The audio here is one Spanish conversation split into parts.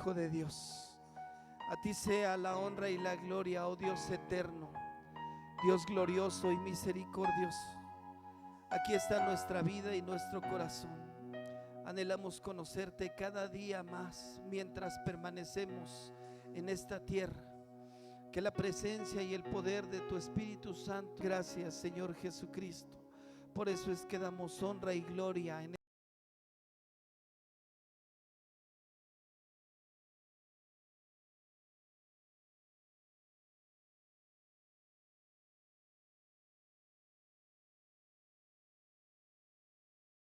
Hijo de Dios. A ti sea la honra y la gloria, oh Dios eterno, Dios glorioso y misericordioso. Aquí está nuestra vida y nuestro corazón. Anhelamos conocerte cada día más mientras permanecemos en esta tierra. Que la presencia y el poder de tu Espíritu Santo. Gracias, Señor Jesucristo. Por eso es que damos honra y gloria en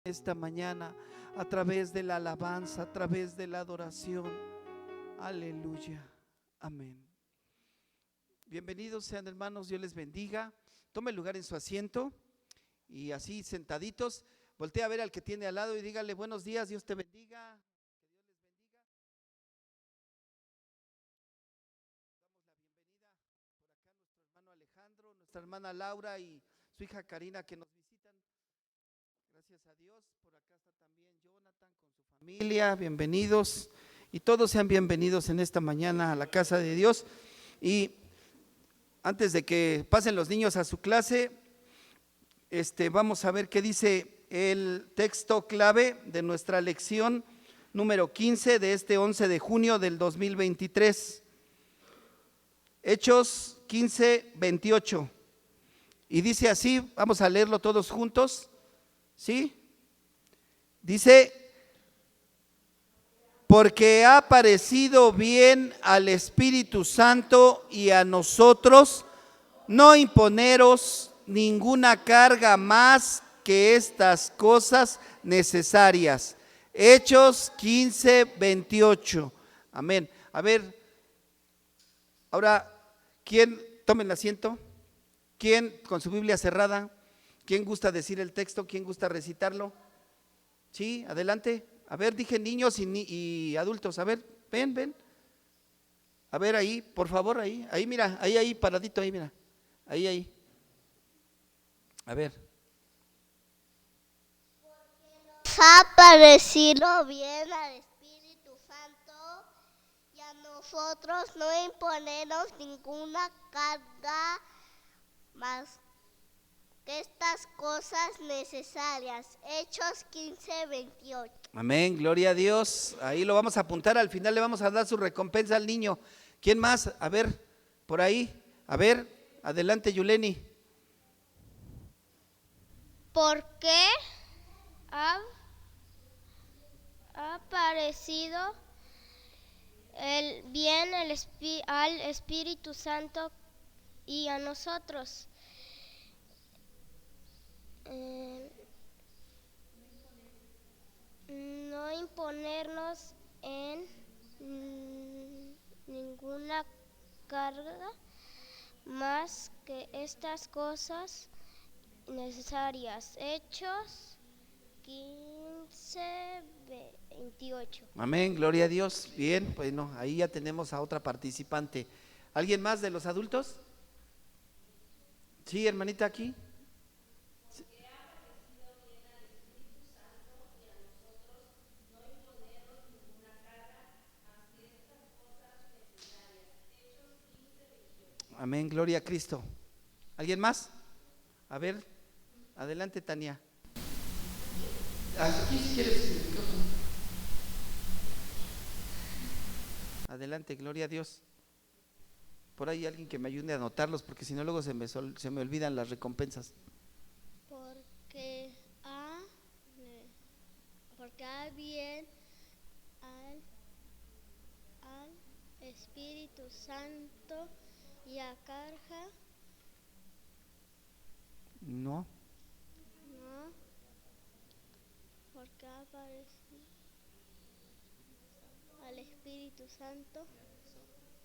esta mañana, a través de la alabanza, a través de la adoración. Aleluya. Amén. Bienvenidos sean, hermanos, Dios les bendiga. Tome lugar en su asiento y así sentaditos, voltea a ver al que tiene al lado y dígale: buenos días, Dios te bendiga. Damos la bienvenida por acá a nuestro hermano Alejandro, nuestra hermana Laura y su hija Karina, que nos visitan. Gracias a Dios. Por acá está también Jonathan con su familia. Bienvenidos y todos sean bienvenidos en esta mañana a la casa de Dios. Y antes de que pasen los niños a su clase, vamos a ver qué dice el texto clave de nuestra lección número 15 de este 11 de junio del 2023. Hechos 15, 28. Y dice así, vamos a leerlo todos juntos. ¿Sí? Dice: porque ha parecido bien al Espíritu Santo y a nosotros no imponeros ninguna carga más que estas cosas necesarias. Hechos 15, 28. Amén. A ver, ahora, ¿quién? Tomen asiento. ¿Quién con su Biblia cerrada? ¿Quién gusta decir el texto? ¿Quién gusta recitarlo? Sí, adelante. A ver, dije niños y adultos. A ver, ven. A ver ahí, por favor, ahí mira, ahí, paradito, ahí, mira. Ahí. A ver. Nos ha parecido bien al Espíritu Santo y a nosotros no imponernos ninguna carga más que estas cosas necesarias. Hechos 15, 28. Amén, gloria a Dios. Ahí lo vamos a apuntar, al final le vamos a dar su recompensa al niño. ¿Quién más? A ver, por ahí. A ver, adelante, Yuleni. ¿Por qué ha parecido bien al Espíritu Santo y a nosotros? No imponernos en ninguna carga más que estas cosas necesarias. Hechos 15, 28. Amén, gloria a Dios. Bien, pues no, ahí ya tenemos a otra participante. ¿Alguien más de los adultos? Sí, hermanita, aquí. Amén, gloria a Cristo. ¿Alguien más? A ver, adelante, Tania. Aquí si quieres el micrófono. Adelante, gloria a Dios. Por ahí alguien que me ayude a anotarlos, porque si no luego se me olvidan las recompensas. Porque bien al Espíritu Santo y a carga. No. Porque ha parecido al Espíritu Santo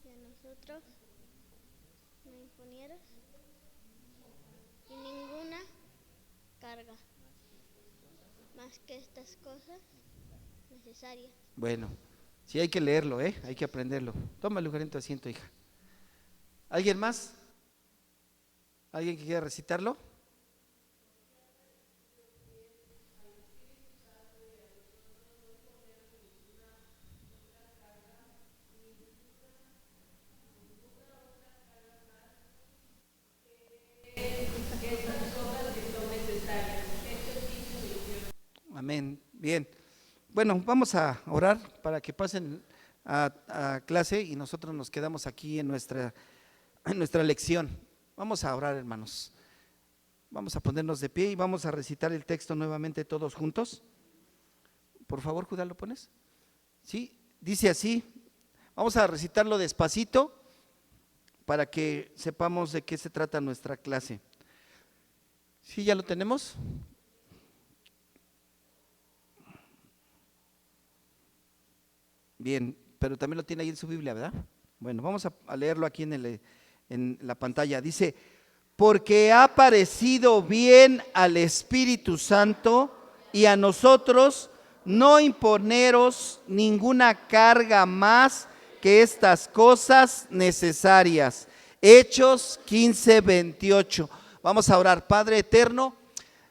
y a nosotros no imponieras y ninguna carga más que estas cosas necesarias. Bueno, sí hay que leerlo, hay que aprenderlo. Toma lugar en tu asiento, hija. ¿Alguien más? ¿Alguien que quiera recitarlo? Bien, bueno, vamos a orar para que pasen a clase y nosotros nos quedamos aquí en nuestra lección. Vamos a orar, hermanos. Vamos a ponernos de pie y vamos a recitar el texto nuevamente todos juntos. Por favor, Judá, ¿lo pones? Sí, dice así. Vamos a recitarlo despacito para que sepamos de qué se trata nuestra clase. ¿Sí, ya lo tenemos? Bien, pero también lo tiene ahí en su Biblia, ¿verdad? Bueno, vamos a leerlo aquí en la pantalla. Dice: porque ha parecido bien al Espíritu Santo y a nosotros no imponeros ninguna carga más que estas cosas necesarias. Hechos 15:28. Vamos a orar. Padre eterno,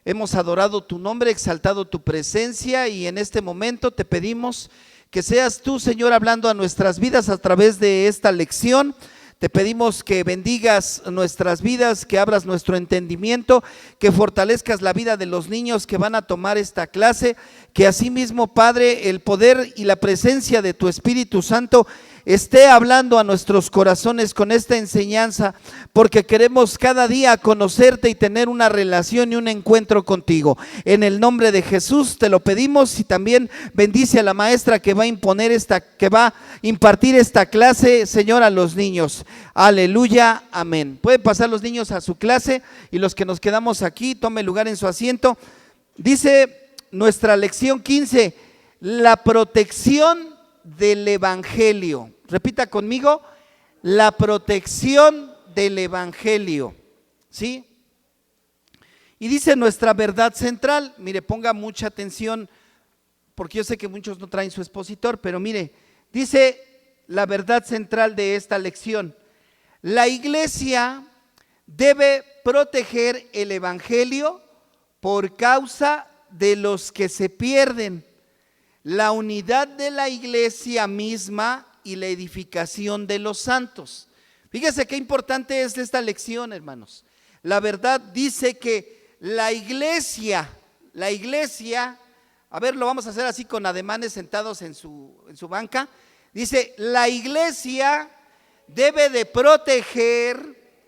hemos adorado tu nombre, exaltado tu presencia y en este momento te pedimos que seas tú, Señor, hablando a nuestras vidas a través de esta lección. Te pedimos que bendigas nuestras vidas, que abras nuestro entendimiento, que fortalezcas la vida de los niños que van a tomar esta clase, que asimismo, Padre, el poder y la presencia de tu Espíritu Santo esté hablando a nuestros corazones con esta enseñanza, porque queremos cada día conocerte y tener una relación y un encuentro contigo. En el nombre de Jesús te lo pedimos y también bendice a la maestra que va a impartir esta clase, Señor, a los niños. Aleluya, amén. Pueden pasar los niños a su clase y los que nos quedamos aquí, tome lugar en su asiento. Dice nuestra lección 15, la protección del Evangelio. Repita conmigo, la protección del Evangelio, ¿sí? Y dice nuestra verdad central. Mire, ponga mucha atención, porque yo sé que muchos no traen su expositor, pero mire, dice la verdad central de esta lección: la iglesia debe proteger el Evangelio por causa de los que se pierden, la unidad de la iglesia misma y la edificación de los santos. Fíjese qué importante es esta lección, hermanos. La verdad dice que la iglesia, a ver, lo vamos a hacer así con ademanes sentados en su banca. Dice, la iglesia debe de proteger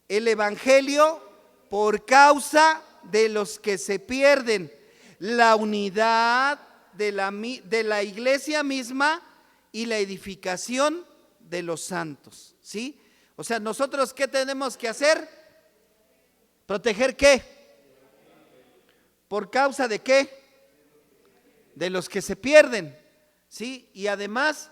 el Evangelio por causa de los que se pierden, la unidad de la iglesia misma y la edificación de los santos, ¿sí? O sea, nosotros ¿qué tenemos que hacer? ¿Proteger qué? ¿Por causa de qué? De los que se pierden, ¿sí? Y además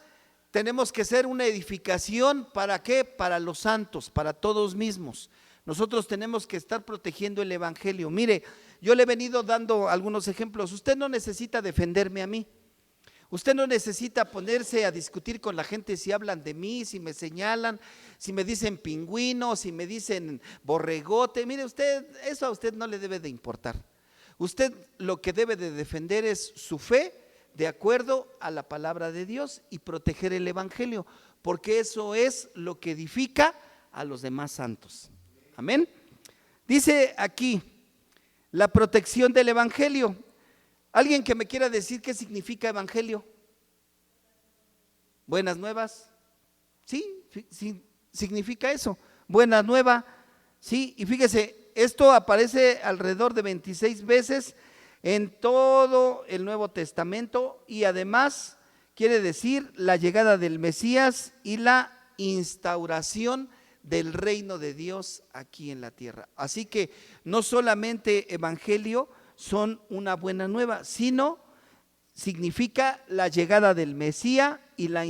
tenemos que ser una edificación, ¿para qué? Para los santos, para todos mismos. Nosotros tenemos que estar protegiendo el Evangelio. Mire, yo le he venido dando algunos ejemplos. Usted no necesita defenderme a mí. Usted no necesita ponerse a discutir con la gente si hablan de mí, si me señalan, si me dicen pingüino, si me dicen borregote. Mire usted, eso a usted no le debe de importar. Usted lo que debe de defender es su fe de acuerdo a la palabra de Dios y proteger el Evangelio, porque eso es lo que edifica a los demás santos. Amén. Dice aquí, la protección del Evangelio. ¿Alguien que me quiera decir qué significa Evangelio? Buenas nuevas. Sí, significa eso. Buena nueva. Sí, y fíjese, esto aparece alrededor de 26 veces en todo el Nuevo Testamento y además quiere decir la llegada del Mesías y la instauración del reino de Dios aquí en la tierra. Así que no solamente Evangelio son una buena nueva, sino significa la llegada del Mesías y la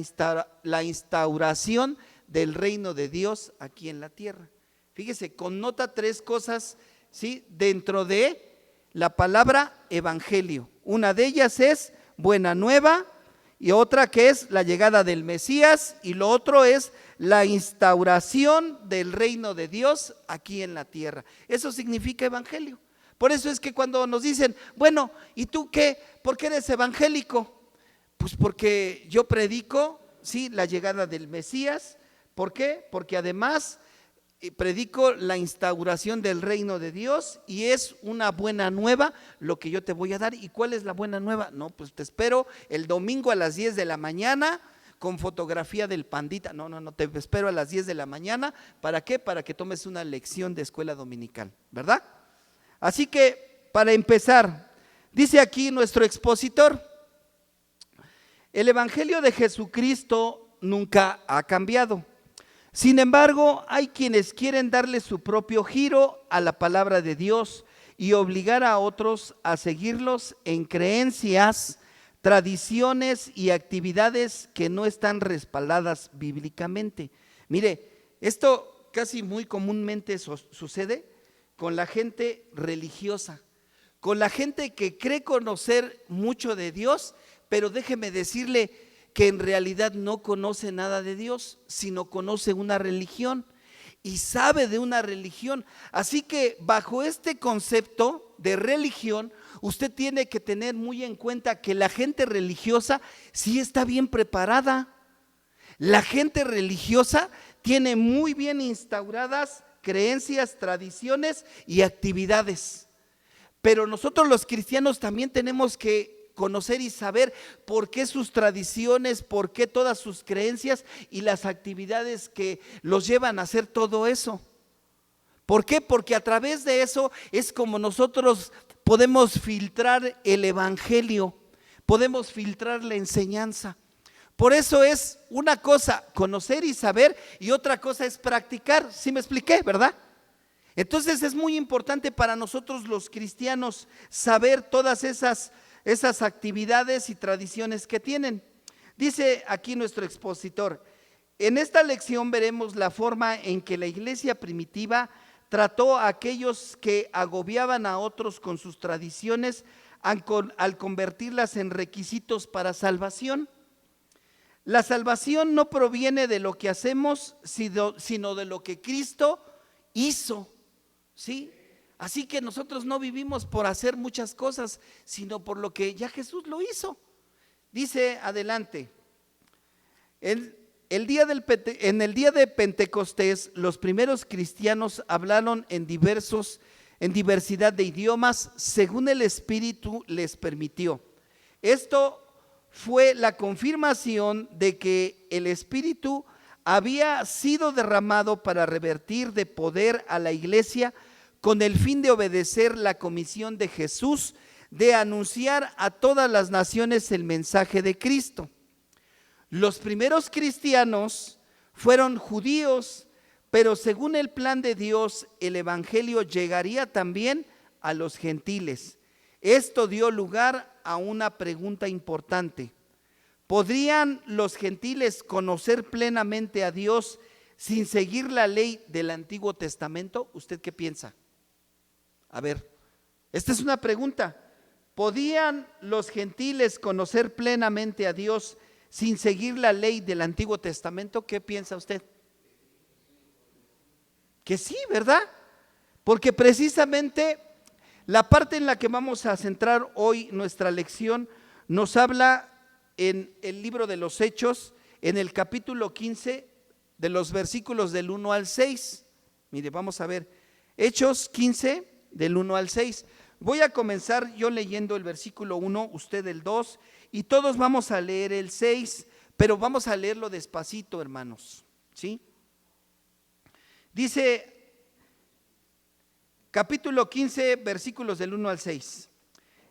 instauración del reino de Dios aquí en la tierra. Fíjese, connota tres cosas, ¿sí?, dentro de la palabra evangelio. Una de ellas es buena nueva y otra que es la llegada del Mesías y lo otro es la instauración del reino de Dios aquí en la tierra. Eso significa evangelio. Por eso es que cuando nos dicen, bueno, ¿y tú qué? ¿Por qué eres evangélico? Pues porque yo predico, sí, la llegada del Mesías. ¿Por qué? Porque además predico la instauración del reino de Dios y es una buena nueva lo que yo te voy a dar. ¿Y cuál es la buena nueva? No, pues te espero el domingo a las 10 de la mañana con fotografía del pandita. No, te espero a las 10 de la mañana. ¿Para qué? Para que tomes una lección de escuela dominical, ¿verdad? Así que, para empezar, dice aquí nuestro expositor, el evangelio de Jesucristo nunca ha cambiado. Sin embargo, hay quienes quieren darle su propio giro a la palabra de Dios y obligar a otros a seguirlos en creencias, tradiciones y actividades que no están respaldadas bíblicamente. Mire, esto casi muy comúnmente sucede con la gente religiosa, con la gente que cree conocer mucho de Dios, pero déjeme decirle que en realidad no conoce nada de Dios, sino conoce una religión y sabe de una religión. Así que bajo este concepto de religión, usted tiene que tener muy en cuenta que la gente religiosa sí está bien preparada. La gente religiosa tiene muy bien instauradas creencias, tradiciones y actividades. Pero nosotros los cristianos también tenemos que conocer y saber por qué sus tradiciones, por qué todas sus creencias y las actividades que los llevan a hacer todo eso. ¿Por qué? Porque a través de eso es como nosotros podemos filtrar el evangelio, podemos filtrar la enseñanza. Por eso es una cosa conocer y saber y otra cosa es practicar. ¿Sí me expliqué, verdad? Entonces es muy importante para nosotros los cristianos saber todas esas actividades y tradiciones que tienen. Dice aquí nuestro expositor, en esta lección veremos la forma en que la iglesia primitiva trató a aquellos que agobiaban a otros con sus tradiciones al convertirlas en requisitos para salvación. La salvación no proviene de lo que hacemos, sino de lo que Cristo hizo, ¿sí? Así que nosotros no vivimos por hacer muchas cosas, sino por lo que ya Jesús lo hizo. Dice adelante, en el día de Pentecostés, los primeros cristianos hablaron en diversidad de idiomas, según el Espíritu les permitió. Esto fue la confirmación de que el Espíritu había sido derramado para revertir de poder a la iglesia con el fin de obedecer la comisión de Jesús de anunciar a todas las naciones el mensaje de Cristo. Los primeros cristianos fueron judíos, pero según el plan de Dios, el evangelio llegaría también a los gentiles. Esto dio lugar a una pregunta importante. ¿Podrían los gentiles conocer plenamente a Dios sin seguir la ley del Antiguo Testamento? ¿Usted qué piensa? A ver, esta es una pregunta. ¿Podían los gentiles conocer plenamente a Dios sin seguir la ley del Antiguo Testamento? ¿Qué piensa usted? Que sí, ¿verdad? Porque precisamente la parte en la que vamos a centrar hoy nuestra lección nos habla en el libro de los Hechos, en el capítulo 15, de los versículos del 1 al 6. Mire, vamos a ver, Hechos 15, del 1 al 6. Voy a comenzar yo leyendo el versículo 1, usted el 2, y todos vamos a leer el 6, pero vamos a leerlo despacito, hermanos, ¿sí? Dice, capítulo 15, versículos del 1 al 6.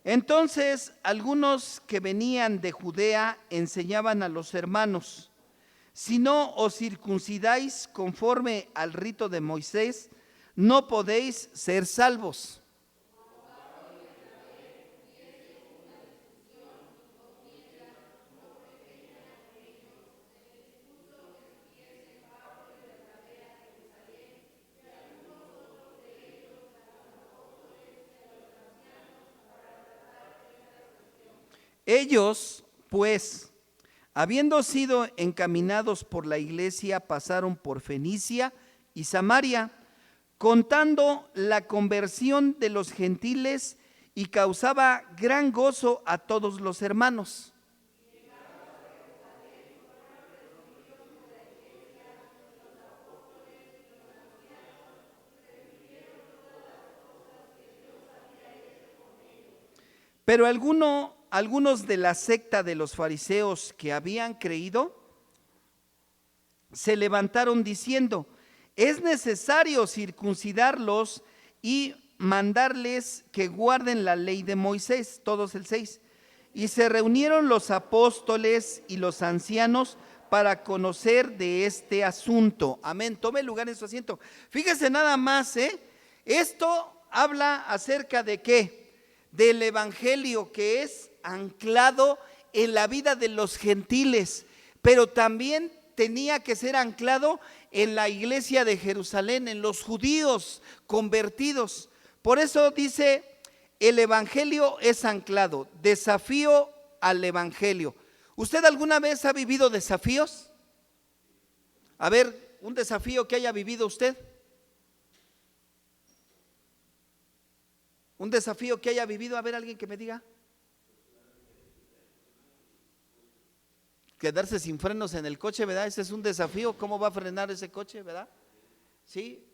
Entonces, algunos que venían de Judea enseñaban a los hermanos: si no os circuncidáis conforme al rito de Moisés, no podéis ser salvos. Ellos, pues, habiendo sido encaminados por la iglesia, pasaron por Fenicia y Samaria, contando la conversión de los gentiles, y causaba gran gozo a todos los hermanos. Pero algunos de la secta de los fariseos que habían creído se levantaron diciendo: es necesario circuncidarlos y mandarles que guarden la ley de Moisés. Todos el 6. Y se reunieron los apóstoles y los ancianos para conocer de este asunto. Amén. Tome lugar en su asiento. Fíjese nada más, esto habla acerca de ¿qué? Del evangelio, que es anclado en la vida de los gentiles, pero también tenía que ser anclado en la iglesia de Jerusalén, en los judíos convertidos. Por eso dice, el evangelio es anclado. Desafío al evangelio. ¿Usted alguna vez ha vivido desafíos? A ver, un desafío que haya vivido usted. Un desafío que haya vivido, a ver, alguien que me diga. Quedarse sin frenos en el coche, ¿verdad? Ese es un desafío. ¿Cómo va a frenar ese coche, verdad? Sí.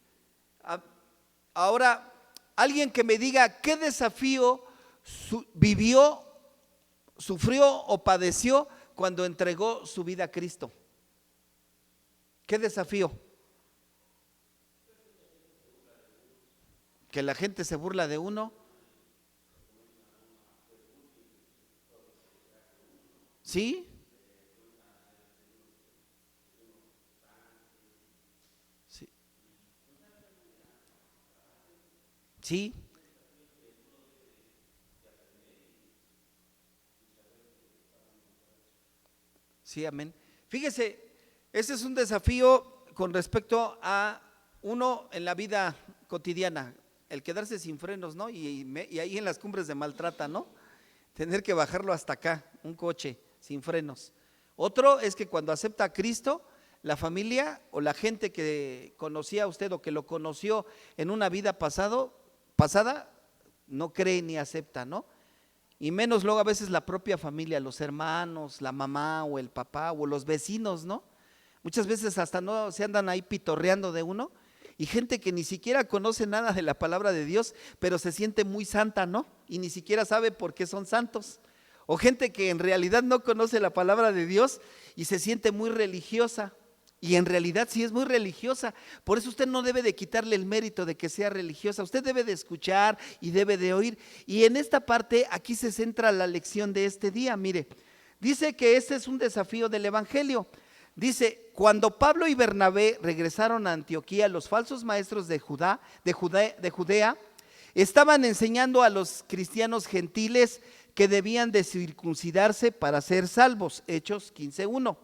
Ahora, alguien que me diga qué desafío vivió, sufrió o padeció cuando entregó su vida a Cristo. ¿Qué desafío? Que la gente se burla de uno. ¿Sí? Sí. Sí. Sí, amén. Fíjese, ese es un desafío con respecto a uno en la vida cotidiana, el quedarse sin frenos, ¿no? Y ahí en las cumbres de Maltrata, ¿no? Tener que bajarlo hasta acá, un coche sin frenos. Otro es que cuando acepta a Cristo, la familia o la gente que conocía a usted o que lo conoció en una vida pasada, no cree ni acepta, ¿no? Y menos luego a veces la propia familia, los hermanos, la mamá o el papá o los vecinos, ¿no? Muchas veces hasta no se andan ahí pitorreando de uno, y gente que ni siquiera conoce nada de la palabra de Dios, pero se siente muy santa, ¿no? Y ni siquiera sabe por qué son santos. O gente que en realidad no conoce la palabra de Dios y se siente muy religiosa. Y en realidad sí es muy religiosa. Por eso usted no debe de quitarle el mérito de que sea religiosa. Usted debe de escuchar y debe de oír. Y en esta parte aquí se centra la lección de este día. Mire, dice que este es un desafío del evangelio. Dice, cuando Pablo y Bernabé regresaron a Antioquía, los falsos maestros de Judea estaban enseñando a los cristianos gentiles que debían de circuncidarse para ser salvos. Hechos 15:1.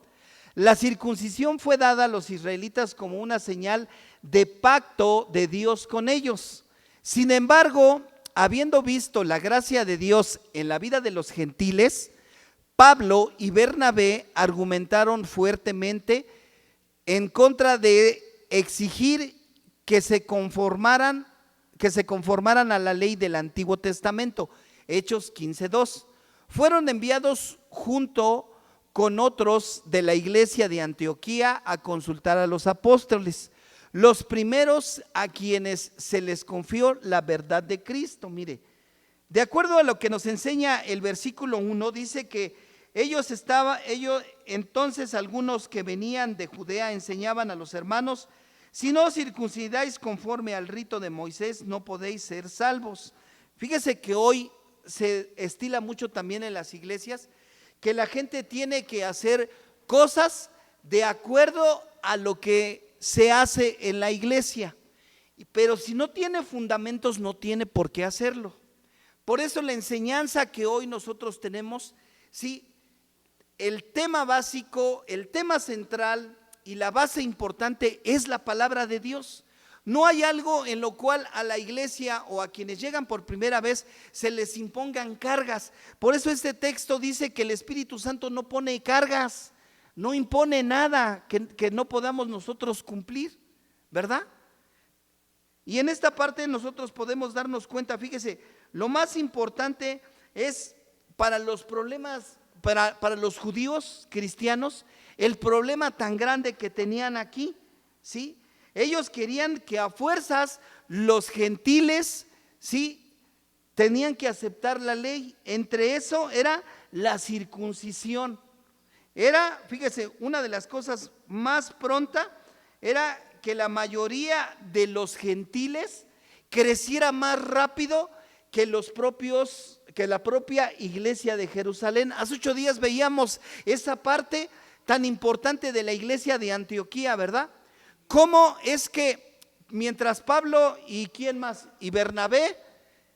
La circuncisión fue dada a los israelitas como una señal de pacto de Dios con ellos. Sin embargo, habiendo visto la gracia de Dios en la vida de los gentiles, Pablo y Bernabé argumentaron fuertemente en contra de exigir que se conformaran a la ley del Antiguo Testamento. Hechos 15:2. Fueron enviados junto con otros de la iglesia de Antioquía a consultar a los apóstoles, los primeros a quienes se les confió la verdad de Cristo. Mire, de acuerdo a lo que nos enseña el versículo 1, dice que ellos entonces algunos que venían de Judea enseñaban a los hermanos: si no circuncidáis conforme al rito de Moisés, no podéis ser salvos. Fíjese que hoy se estila mucho también en las iglesias que la gente tiene que hacer cosas de acuerdo a lo que se hace en la iglesia, pero si no tiene fundamentos no tiene por qué hacerlo. Por eso la enseñanza que hoy nosotros tenemos, sí, el tema básico, el tema central y la base importante es la palabra de Dios. No hay algo en lo cual a la iglesia o a quienes llegan por primera vez se les impongan cargas. Por eso este texto dice que el Espíritu Santo no pone cargas, no impone nada que no podamos nosotros cumplir, ¿verdad? Y en esta parte nosotros podemos darnos cuenta, fíjese, lo más importante es para los problemas, para los judíos cristianos, el problema tan grande que tenían aquí, ¿sí? Ellos querían que a fuerzas los gentiles, ¿sí?, tenían que aceptar la ley. Entre eso era la circuncisión. Era, fíjese, una de las cosas más pronta era que la mayoría de los gentiles creciera más rápido que la propia iglesia de Jerusalén. Hace 8 días veíamos esa parte tan importante de la iglesia de Antioquía, ¿verdad? Cómo es que mientras Pablo y quién más, y Bernabé,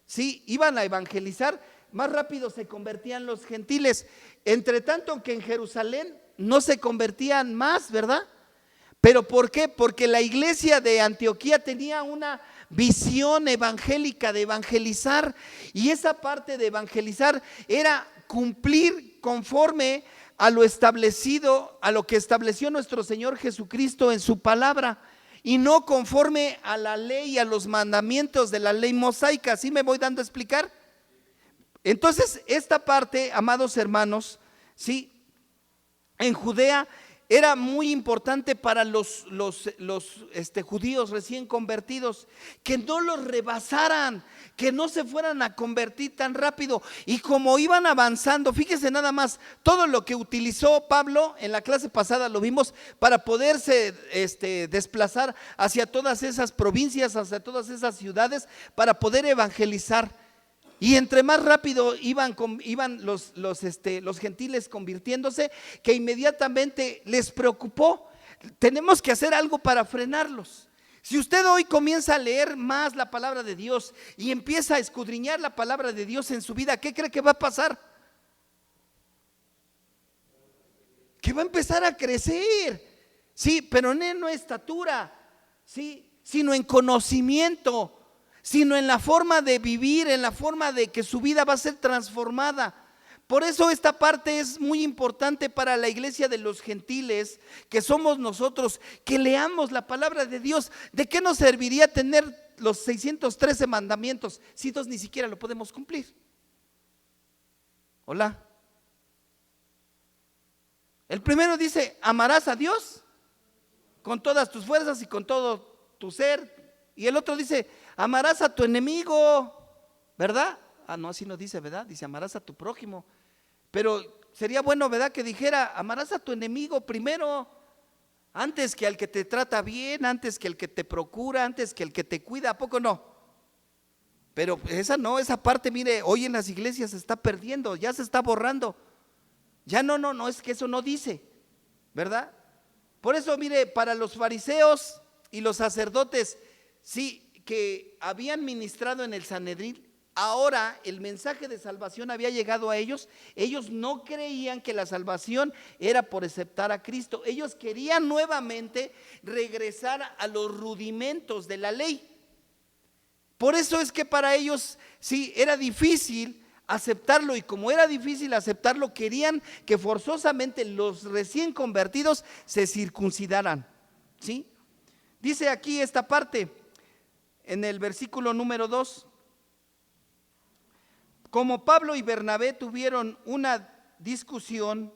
sí, iban a evangelizar, más rápido se convertían los gentiles. Entre tanto que en Jerusalén no se convertían más, ¿verdad? ¿Pero por qué? Porque la iglesia de Antioquía tenía una visión evangélica de evangelizar, y esa parte de evangelizar era cumplir conforme a lo establecido, a lo que estableció nuestro Señor Jesucristo en su palabra, y no conforme a la ley y a los mandamientos de la ley mosaica. ¿Sí me voy dando a explicar? Entonces, esta parte, amados hermanos, ¿sí? En Judea era muy importante para los judíos recién convertidos, que no los rebasaran, que no se fueran a convertir tan rápido. Y como iban avanzando, fíjese nada más, todo lo que utilizó Pablo en la clase pasada lo vimos para poderse desplazar hacia todas esas provincias, hacia todas esas ciudades, para poder evangelizar. Y entre más rápido iban los gentiles convirtiéndose, que inmediatamente les preocupó. Tenemos que hacer algo para frenarlos. Si usted hoy comienza a leer más la palabra de Dios y empieza a escudriñar la palabra de Dios en su vida, ¿qué cree que va a pasar? Que va a empezar a crecer, sí, pero no en estatura, sí, sino en conocimiento, sino en la forma de vivir, en la forma de que su vida va a ser transformada. Por eso esta parte es muy importante para la iglesia de los gentiles, que somos nosotros, que leamos la palabra de Dios. ¿De qué nos serviría tener los 613 mandamientos si ni siquiera lo podemos cumplir? Hola. El primero dice: amarás a Dios con todas tus fuerzas y con todo tu ser. Y el otro dice: amarás a tu enemigo, ¿verdad? No, así no dice, ¿verdad? Dice: amarás a tu prójimo. Pero sería bueno, ¿verdad?, que dijera: amarás a tu enemigo primero, antes que al que te trata bien, antes que el que te procura, antes que el que te cuida. ¿A poco no? Pero esa parte, mire, hoy en las iglesias se está perdiendo, ya se está borrando. Ya no, es que eso no dice, ¿verdad? Por eso, mire, para los fariseos y los sacerdotes, sí, que habían ministrado en el Sanedrín, ahora el mensaje de salvación había llegado a ellos. Ellos no creían que la salvación era por aceptar a Cristo. Ellos querían nuevamente regresar a los rudimentos de la ley. Por eso es que para ellos sí era difícil aceptarlo, y como era difícil aceptarlo, querían que forzosamente los recién convertidos se circuncidaran, ¿sí? Dice aquí esta parte en el versículo número 2: como Pablo y Bernabé tuvieron una discusión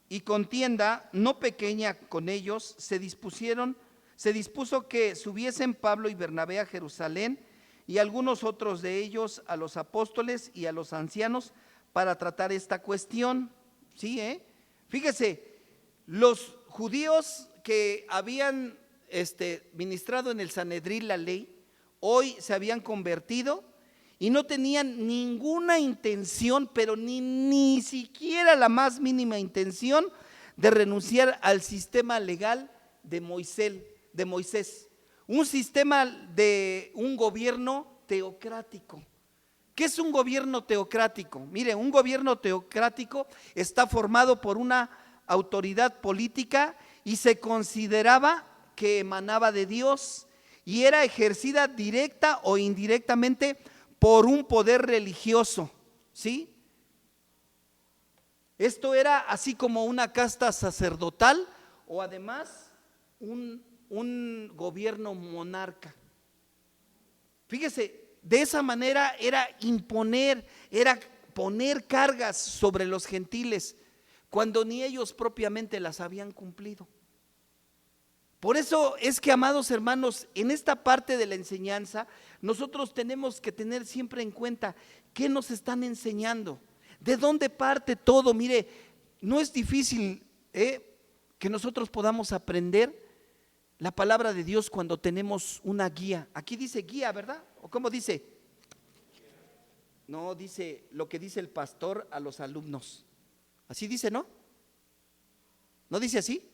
y contienda no pequeña con ellos, se dispuso que subiesen Pablo y Bernabé a Jerusalén, y algunos otros de ellos a los apóstoles y a los ancianos, para tratar esta cuestión. ¿Sí? Fíjese, los judíos que habían ministrado en el Sanedrín la ley, hoy se habían convertido y no tenían ninguna intención, pero ni siquiera la más mínima intención de renunciar al sistema legal de Moisés, un sistema de un gobierno teocrático. ¿Qué es un gobierno teocrático? Mire, un gobierno teocrático está formado por una autoridad política y se consideraba que emanaba de Dios y era ejercida directa o indirectamente por un poder religioso, ¿sí? Esto era así como una casta sacerdotal, o además un gobierno monarca. Fíjese, de esa manera era imponer, era poner cargas sobre los gentiles cuando ni ellos propiamente las habían cumplido. Por eso es que, amados hermanos, en esta parte de la enseñanza, nosotros tenemos que tener siempre en cuenta qué nos están enseñando, de dónde parte todo. Mire, no es difícil que nosotros podamos aprender la palabra de Dios cuando tenemos una guía. Aquí dice guía, ¿verdad? ¿O cómo dice? No, dice lo que dice el pastor a los alumnos. Así dice, ¿no? ¿No dice así?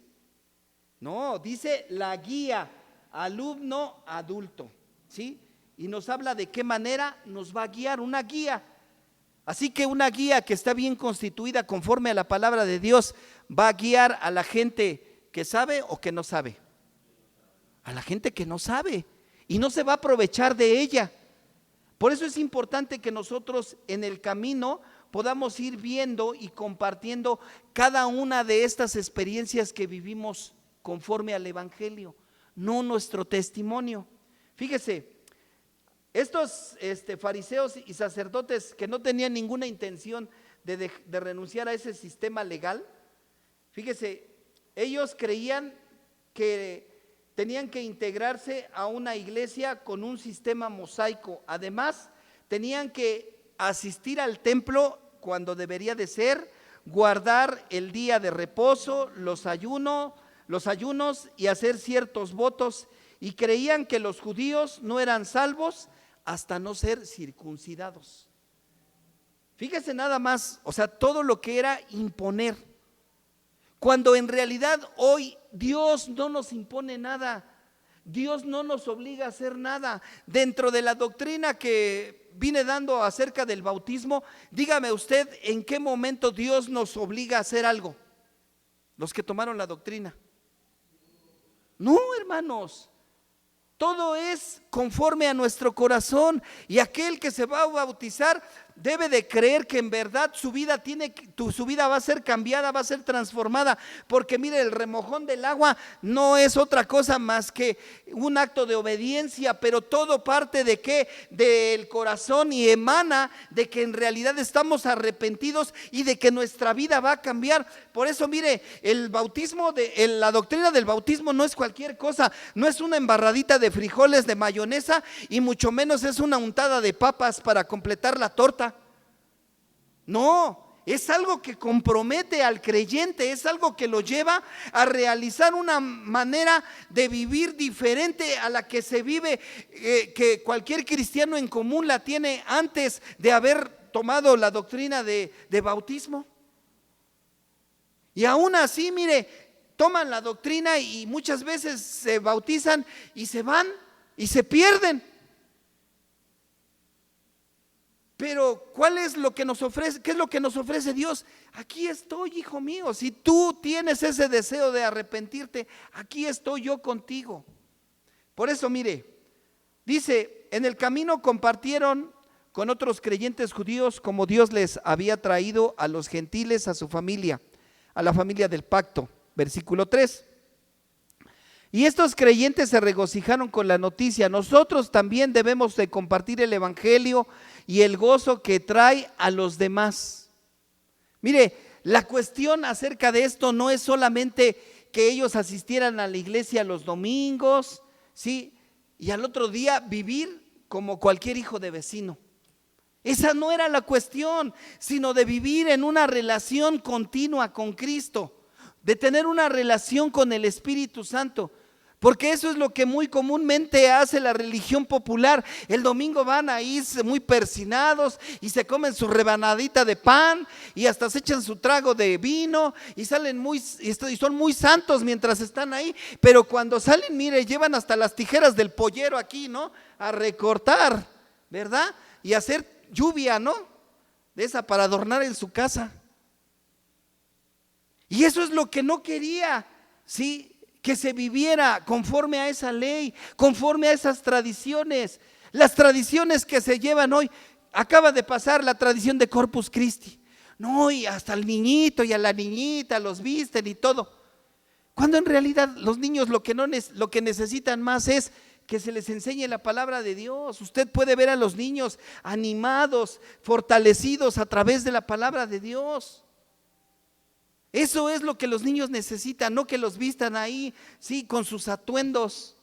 No, dice la guía, alumno, adulto, ¿sí? Y nos habla de qué manera nos va a guiar, una guía. Así que una guía que está bien constituida conforme a la palabra de Dios va a guiar a la gente que sabe o que no sabe. A la gente que no sabe y no se va a aprovechar de ella. Por eso es importante que nosotros en el camino podamos ir viendo y compartiendo cada una de estas experiencias que vivimos conforme al Evangelio, no nuestro testimonio. Fíjese, estos fariseos y sacerdotes que no tenían ninguna intención de renunciar a ese sistema legal, fíjese, ellos creían que tenían que integrarse a una iglesia con un sistema mosaico. Además, tenían que asistir al templo cuando debería de ser, guardar el día de reposo, los ayunos y hacer ciertos votos. Y creían que los judíos no eran salvos hasta no ser circuncidados. Fíjese nada más, o sea, todo lo que era imponer. Cuando en realidad hoy Dios no nos impone nada, Dios no nos obliga a hacer nada. Dentro de la doctrina que vine dando acerca del bautismo, dígame usted en qué momento Dios nos obliga a hacer algo. Los que tomaron la doctrina. No, hermanos. Todo es conforme a nuestro corazón, y aquel que se va a bautizar debe de creer que en verdad su vida va a ser cambiada, va a ser transformada, porque mire, el remojón del agua no es otra cosa más que un acto de obediencia, pero todo parte de qué, del corazón, y emana de que en realidad estamos arrepentidos y de que nuestra vida va a cambiar. Por eso mire, el bautismo la doctrina del bautismo no es cualquier cosa, no es una embarradita de frijoles de mayonesa, y mucho menos es una untada de papas para completar la torta. No, es algo que compromete al creyente, es algo que lo lleva a realizar una manera de vivir diferente a la que se vive, que cualquier cristiano en común la tiene antes de haber tomado la doctrina de bautismo. Y aún así, mire, toman la doctrina y muchas veces se bautizan y se van y se pierden. Pero ¿cuál es lo que nos ofrece? ¿Qué es lo que nos ofrece Dios? Aquí estoy, hijo mío. Si tú tienes ese deseo de arrepentirte, aquí estoy yo contigo. Por eso, mire, dice, en el camino compartieron con otros creyentes judíos como Dios les había traído a los gentiles a su familia, a la familia del pacto. Versículo 3. Y estos creyentes se regocijaron con la noticia: nosotros también debemos de compartir el evangelio y el gozo que trae a los demás. Mire, la cuestión acerca de esto no es solamente que ellos asistieran a la iglesia los domingos, ¿sí? Y al otro día vivir como cualquier hijo de vecino. Esa no era la cuestión, sino de vivir en una relación continua con Cristo, de tener una relación con el Espíritu Santo. Porque eso es lo que muy comúnmente hace la religión popular. El domingo van ahí muy persinados y se comen su rebanadita de pan y hasta se echan su trago de vino y salen y son muy santos mientras están ahí. Pero cuando salen, mire, llevan hasta las tijeras del pollero aquí, ¿no? A recortar, ¿verdad? Y hacer lluvia, ¿no? De esa para adornar en su casa. Y eso es lo que no quería, ¿sí? Que se viviera conforme a esa ley, conforme a esas tradiciones. Las tradiciones que se llevan hoy, acaba de pasar la tradición de Corpus Christi. No, y hasta el niñito y a la niñita los visten y todo. Cuando en realidad los niños lo que necesitan más es que se les enseñe la palabra de Dios. Usted puede ver a los niños animados, fortalecidos a través de la palabra de Dios. Eso es lo que los niños necesitan, no que los vistan ahí, sí, con sus atuendos.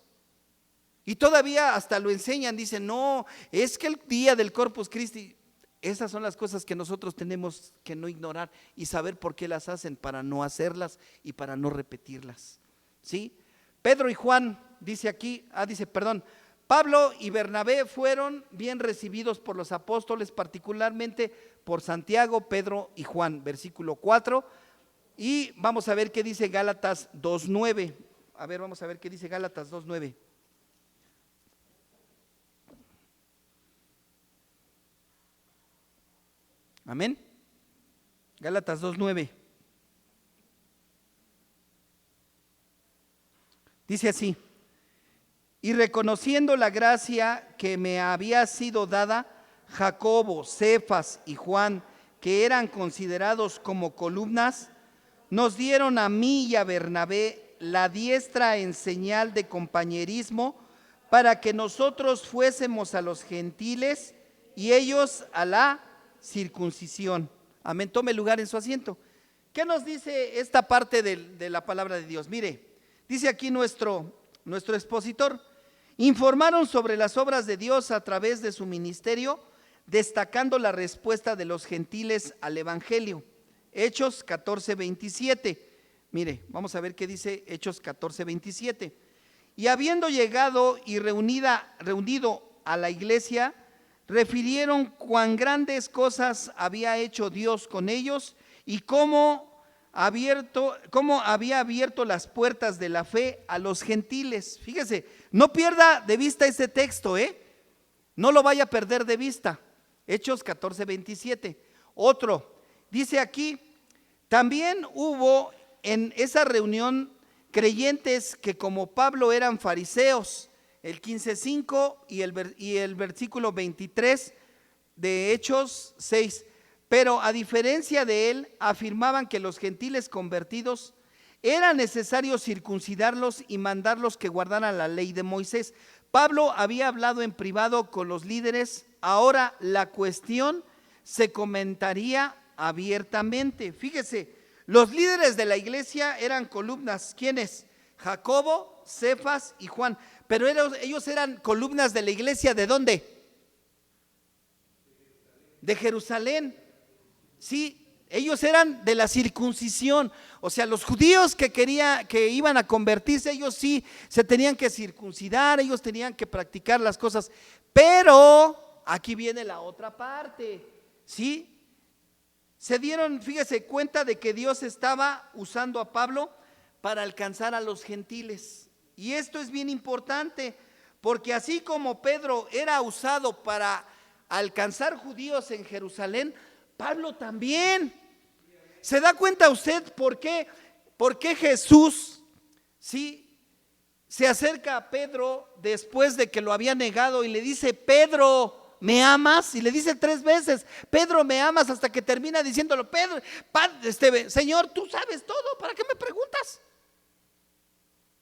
Y todavía hasta lo enseñan, dicen, no, es que el día del Corpus Christi, esas son las cosas que nosotros tenemos que no ignorar y saber por qué las hacen, para no hacerlas y para no repetirlas, ¿sí? Pedro y Juan, dice aquí, Pablo y Bernabé fueron bien recibidos por los apóstoles, particularmente por Santiago, Pedro y Juan, versículo 4. Y vamos a ver qué dice Gálatas 2:9. A ver, vamos a ver qué dice Gálatas 2:9. Amén. Gálatas 2:9. Dice así: y reconociendo la gracia que me había sido dada, Jacobo, Cefas y Juan, que eran considerados como columnas, nos dieron a mí y a Bernabé la diestra en señal de compañerismo, para que nosotros fuésemos a los gentiles y ellos a la circuncisión. Amén. Tome lugar en su asiento. ¿Qué nos dice esta parte de la palabra de Dios? Mire, dice aquí nuestro expositor: informaron sobre las obras de Dios a través de su ministerio, destacando la respuesta de los gentiles al evangelio. Hechos 14:27. Mire, vamos a ver qué dice Hechos 14:27. Y habiendo llegado y reunido a la iglesia, refirieron cuán grandes cosas había hecho Dios con ellos y cómo había abierto las puertas de la fe a los gentiles. Fíjese, no pierda de vista ese texto, no lo vaya a perder de vista. Hechos 14:27. Otro, dice aquí: también hubo en esa reunión creyentes que como Pablo eran fariseos, el 15:5 y el versículo 23 de Hechos 6. Pero a diferencia de él, afirmaban que los gentiles convertidos era necesario circuncidarlos y mandarlos que guardaran la ley de Moisés. Pablo había hablado en privado con los líderes, ahora la cuestión se comentaría abiertamente. Fíjese, los líderes de la iglesia eran columnas. ¿Quiénes? Jacobo, Cefas y Juan. Pero ellos eran columnas de la iglesia. ¿De dónde? De Jerusalén. Sí, ellos eran de la circuncisión. O sea, los judíos que iban a convertirse, ellos sí se tenían que circuncidar, ellos tenían que practicar las cosas. Pero aquí viene la otra parte, ¿sí? Se dieron, fíjese, cuenta de que Dios estaba usando a Pablo para alcanzar a los gentiles. Y esto es bien importante, porque así como Pedro era usado para alcanzar judíos en Jerusalén, Pablo también. ¿Se da cuenta usted por qué Jesús, sí, se acerca a Pedro después de que lo había negado y le dice: Pedro, ¿me amas? Y le dice 3 veces: Pedro, ¿me amas? Hasta que termina diciéndolo: Pedro, Señor, tú sabes todo, ¿para qué me preguntas?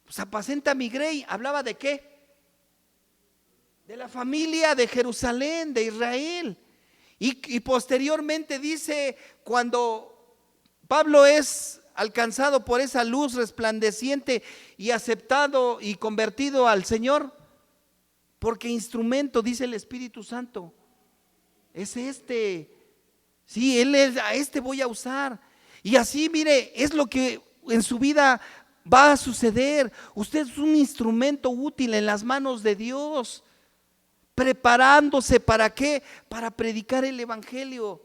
Pues apacenta mi grey. ¿Hablaba de qué? De la familia de Jerusalén, de Israel. Y posteriormente dice, cuando Pablo es alcanzado por esa luz resplandeciente y aceptado y convertido al Señor, porque instrumento, dice el Espíritu Santo, es sí, a este voy a usar. Y así, mire, es lo que en su vida va a suceder. Usted es un instrumento útil en las manos de Dios, preparándose ¿para qué? Para predicar el evangelio.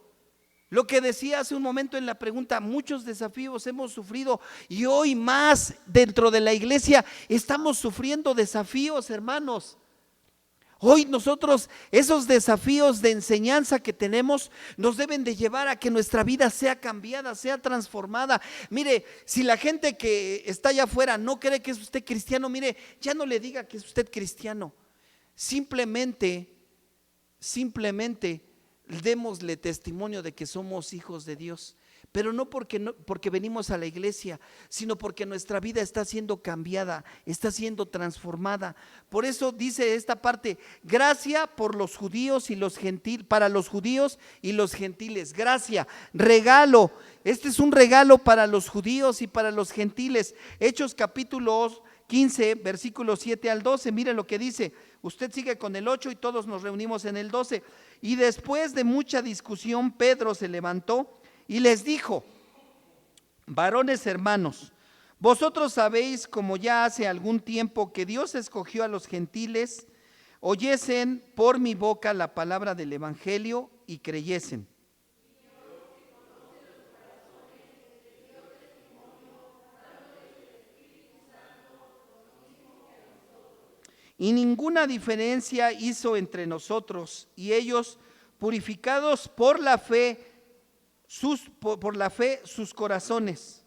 Lo que decía hace un momento en la pregunta: muchos desafíos hemos sufrido y hoy más dentro de la iglesia estamos sufriendo desafíos, hermanos. Hoy nosotros, esos desafíos de enseñanza que tenemos, nos deben de llevar a que nuestra vida sea cambiada, sea transformada. Mire, si la gente que está allá afuera no cree que es usted cristiano, mire, ya no le diga que es usted cristiano. Simplemente démosle testimonio de que somos hijos de Dios. Pero no porque venimos a la iglesia, sino porque nuestra vida está siendo cambiada, está siendo transformada. Por eso dice esta parte: gracia por los judíos y los gentiles, para los judíos y los gentiles. Gracia, regalo. Este es un regalo para los judíos y para los gentiles. Hechos capítulo 15, versículos 7 al 12. Mire lo que dice. Usted sigue con el 8 y todos nos reunimos en el 12. Y después de mucha discusión, Pedro se levantó y les dijo: varones hermanos, vosotros sabéis, como ya hace algún tiempo, que Dios escogió a los gentiles, oyesen por mi boca la palabra del evangelio y creyesen. Y ninguna diferencia hizo entre nosotros y ellos, purificados por la fe, sus corazones.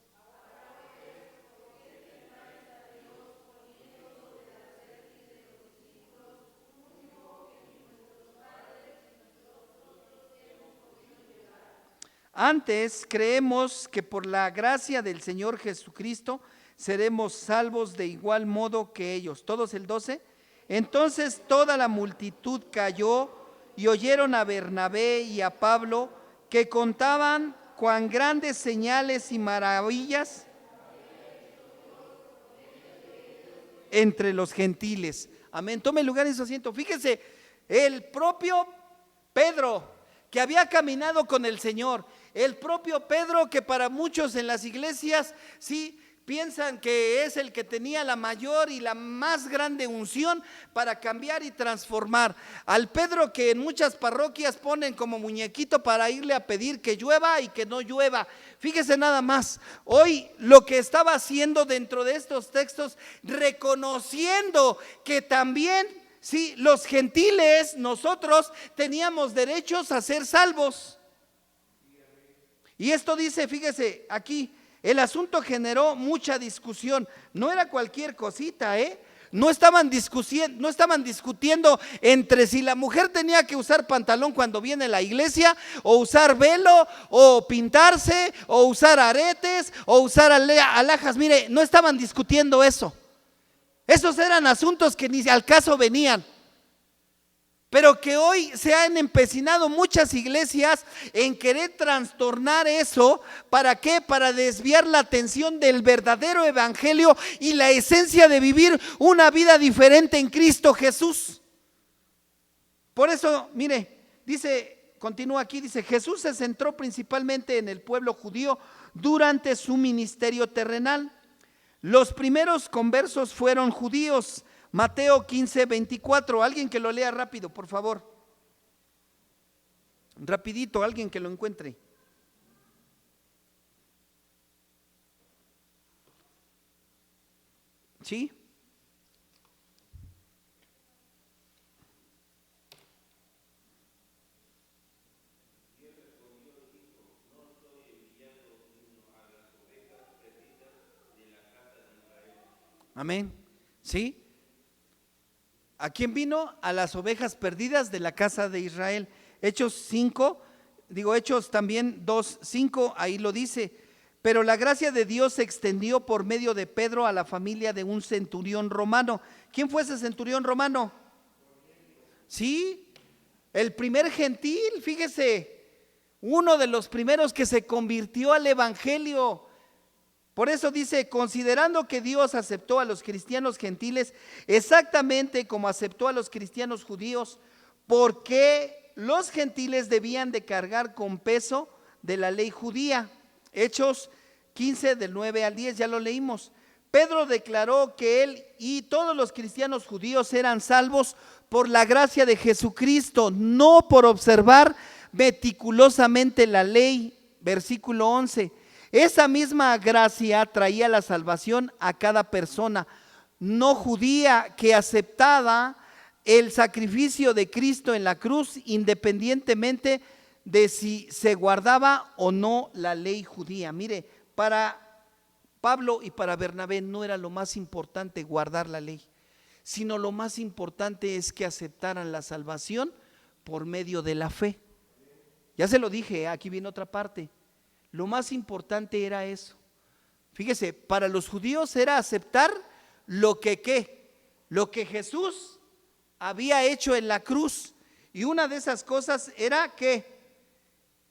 Antes creemos que por la gracia del Señor Jesucristo seremos salvos de igual modo que ellos. Todos el 12. Entonces toda la multitud cayó y oyeron a Bernabé y a Pablo, que contaban cuán grandes señales y maravillas entre los gentiles. Amén. Tome lugar en su asiento. Fíjese, el propio Pedro, que había caminado con el Señor, el propio Pedro, que para muchos en las iglesias sí piensan que es el que tenía la mayor y la más grande unción para cambiar y transformar. Al Pedro que en muchas parroquias ponen como muñequito para irle a pedir que llueva y que no llueva. Fíjese nada más, hoy lo que estaba haciendo dentro de estos textos, reconociendo que también, sí, los gentiles, nosotros teníamos derechos a ser salvos. Y esto dice, fíjese aquí, el asunto generó mucha discusión. No era cualquier cosita, No estaban discutiendo entre si la mujer tenía que usar pantalón cuando viene a la iglesia, o usar velo, o pintarse, o usar aretes, o usar alhajas. Mire, no estaban discutiendo eso. Esos eran asuntos que ni al caso venían. Pero que hoy se han empecinado muchas iglesias en querer trastornar eso. ¿Para qué? Para desviar la atención del verdadero evangelio y la esencia de vivir una vida diferente en Cristo Jesús. Por eso, mire, dice, continúa aquí, dice: Jesús se centró principalmente en el pueblo judío durante su ministerio terrenal. Los primeros conversos fueron judíos. Mateo 15, 24, alguien que lo lea rápido, por favor. Rapidito, alguien que lo encuentre. ¿Sí? Amén. ¿Sí? ¿A quién vino? A las ovejas perdidas de la casa de Israel. Hechos 5, Hechos también 2, 5, ahí lo dice. Pero la gracia de Dios se extendió por medio de Pedro a la familia de un centurión romano. ¿Quién fue ese centurión romano? Sí, el primer gentil, fíjese, uno de los primeros que se convirtió al evangelio. Por eso dice: considerando que Dios aceptó a los cristianos gentiles exactamente como aceptó a los cristianos judíos, porque los gentiles debían de cargar con peso de la ley judía. Hechos 15 del 9 al 10, ya lo leímos. Pedro declaró que él y todos los cristianos judíos eran salvos por la gracia de Jesucristo, no por observar meticulosamente la ley. Versículo 11. Esa misma gracia traía la salvación a cada persona no judía que aceptaba el sacrificio de Cristo en la cruz, independientemente de si se guardaba o no la ley judía. Mire, para Pablo y para Bernabé no era lo más importante guardar la ley, sino lo más importante es que aceptaran la salvación por medio de la fe. Ya se lo dije, aquí viene otra parte. Lo más importante era eso. Fíjese, para los judíos era aceptar lo que Jesús había hecho en la cruz. Y una de esas cosas era que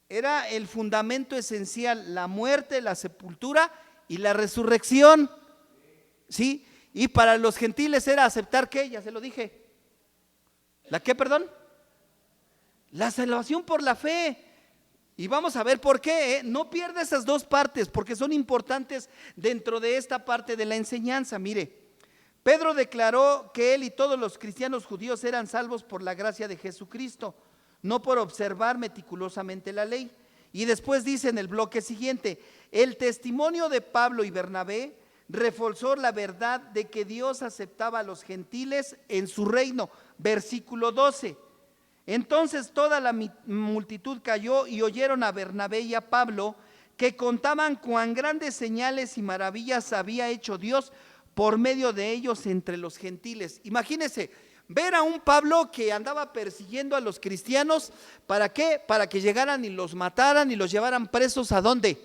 era el fundamento esencial, la muerte, la sepultura y la resurrección. ¿Sí? Y para los gentiles era aceptar ¿qué? Ya se lo dije. ¿La qué, perdón? La salvación por la fe. Y vamos a ver por qué, no pierda esas dos partes, porque son importantes dentro de esta parte de la enseñanza. Mire, Pedro declaró que él y todos los cristianos judíos eran salvos por la gracia de Jesucristo, no por observar meticulosamente la ley. Y después dice en el bloque siguiente: el testimonio de Pablo y Bernabé reforzó la verdad de que Dios aceptaba a los gentiles en su reino. Versículo 12. Entonces toda la multitud cayó y oyeron a Bernabé y a Pablo, que contaban cuán grandes señales y maravillas había hecho Dios por medio de ellos entre los gentiles. Imagínense ver a un Pablo que andaba persiguiendo a los cristianos. ¿Para qué? Para que llegaran y los mataran y los llevaran presos. ¿A dónde?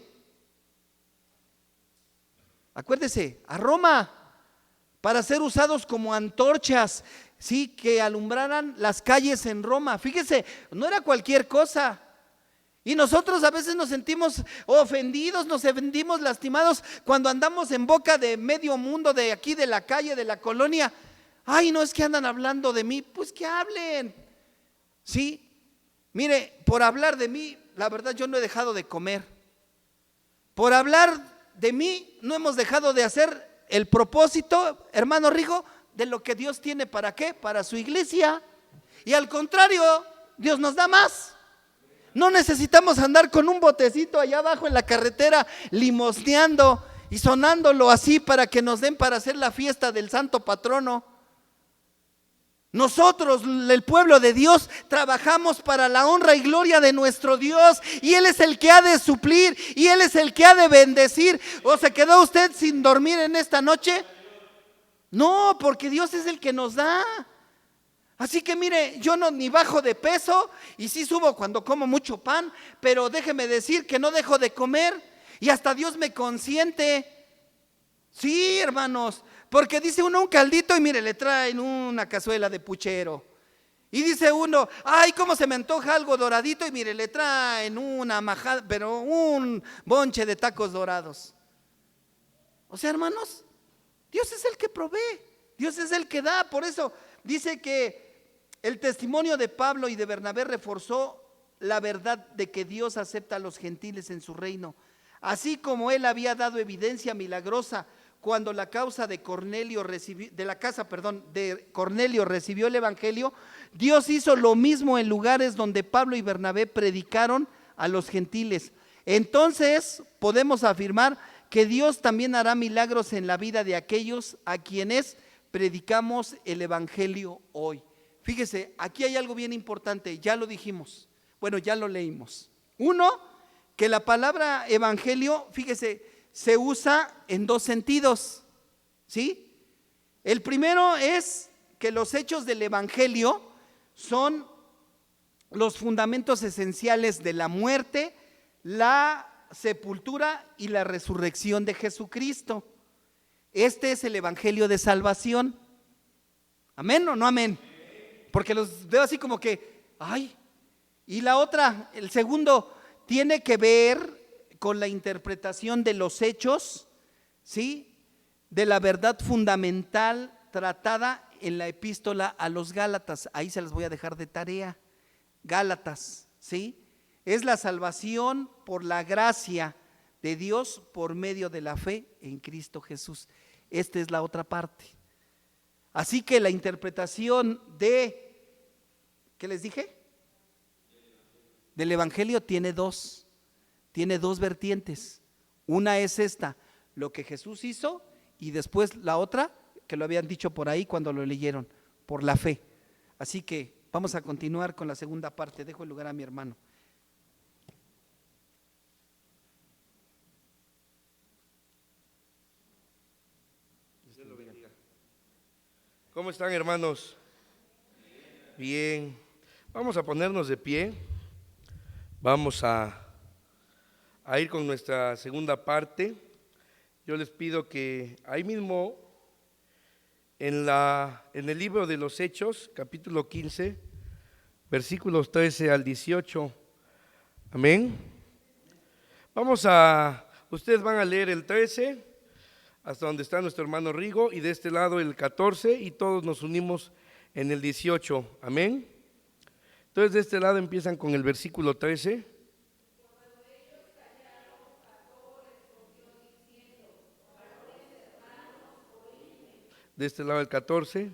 Acuérdese, a Roma, para ser usados como antorchas, sí, que alumbraran las calles en Roma. Fíjese, no era cualquier cosa. Y nosotros a veces nos sentimos ofendidos, nos sentimos lastimados cuando andamos en boca de medio mundo, de aquí, de la calle, de la colonia. Ay, no, es que andan hablando de mí. Pues que hablen. Sí, mire, por hablar de mí, la verdad yo no he dejado de comer. Por hablar de mí no hemos dejado de hacer el propósito, hermano Rigo, de lo que Dios tiene. ¿Para qué? Para su iglesia. Y al contrario, Dios nos da más. No necesitamos andar con un botecito allá abajo en la carretera limosneando y sonándolo así para que nos den para hacer la fiesta del santo patrono. Nosotros, el pueblo de Dios, trabajamos para la honra y gloria de nuestro Dios, y Él es el que ha de suplir y Él es el que ha de bendecir. ¿O se quedó usted sin dormir en esta noche? No, porque Dios es el que nos da. Así que mire, yo no ni bajo de peso, y sí subo cuando como mucho pan, pero déjeme decir que no dejo de comer, y hasta Dios me consiente. Sí, hermanos, porque dice uno un caldito y mire, le traen una cazuela de puchero. Y dice uno, ay, cómo se me antoja algo doradito, y mire, le traen una majada, pero un bonche de tacos dorados. O sea, hermanos, Dios es el que provee, Dios es el que da. Por eso dice que el testimonio de Pablo y de Bernabé reforzó la verdad de que Dios acepta a los gentiles en su reino, así como él había dado evidencia milagrosa cuando la causa de Cornelio recibió, de Cornelio recibió el evangelio. Dios hizo lo mismo en lugares donde Pablo y Bernabé predicaron a los gentiles. Entonces podemos afirmar que Dios también hará milagros en la vida de aquellos a quienes predicamos el evangelio hoy. Fíjese, aquí hay algo bien importante, ya lo dijimos, bueno, ya lo leímos. Uno, que la palabra evangelio, fíjese, se usa en dos sentidos, ¿sí? El primero es que los hechos del evangelio son los fundamentos esenciales de la muerte, la sepultura y la resurrección de Jesucristo. Este es el evangelio de salvación. ¿Amén o no amén? Porque los veo así como que, ay. Y la otra, el segundo, tiene que ver con la interpretación de los hechos, ¿sí? De la verdad fundamental tratada en la epístola a los Gálatas. Ahí se las voy a dejar de tarea. Gálatas, ¿sí? Es la salvación por la gracia de Dios por medio de la fe en Cristo Jesús. Esta es la otra parte. Así que la interpretación de, ¿qué les dije? Del evangelio tiene dos vertientes. Una es esta, lo que Jesús hizo, y después la otra, que lo habían dicho por ahí cuando lo leyeron, por la fe. Así que vamos a continuar con la segunda parte. Dejo el lugar a mi hermano. Dios lo bendiga. ¿Cómo están, hermanos? Bien. Vamos a ponernos de pie. Vamos a a ir con nuestra segunda parte. Yo les pido que ahí mismo, en el libro de los Hechos, capítulo 15, versículos 13 al 18. Amén. Ustedes van a leer el 13 hasta donde está nuestro hermano Rigo, y de este lado el 14, y todos nos unimos en el 18. Amén. Entonces de este lado empiezan con el versículo 13. De este lado el 14.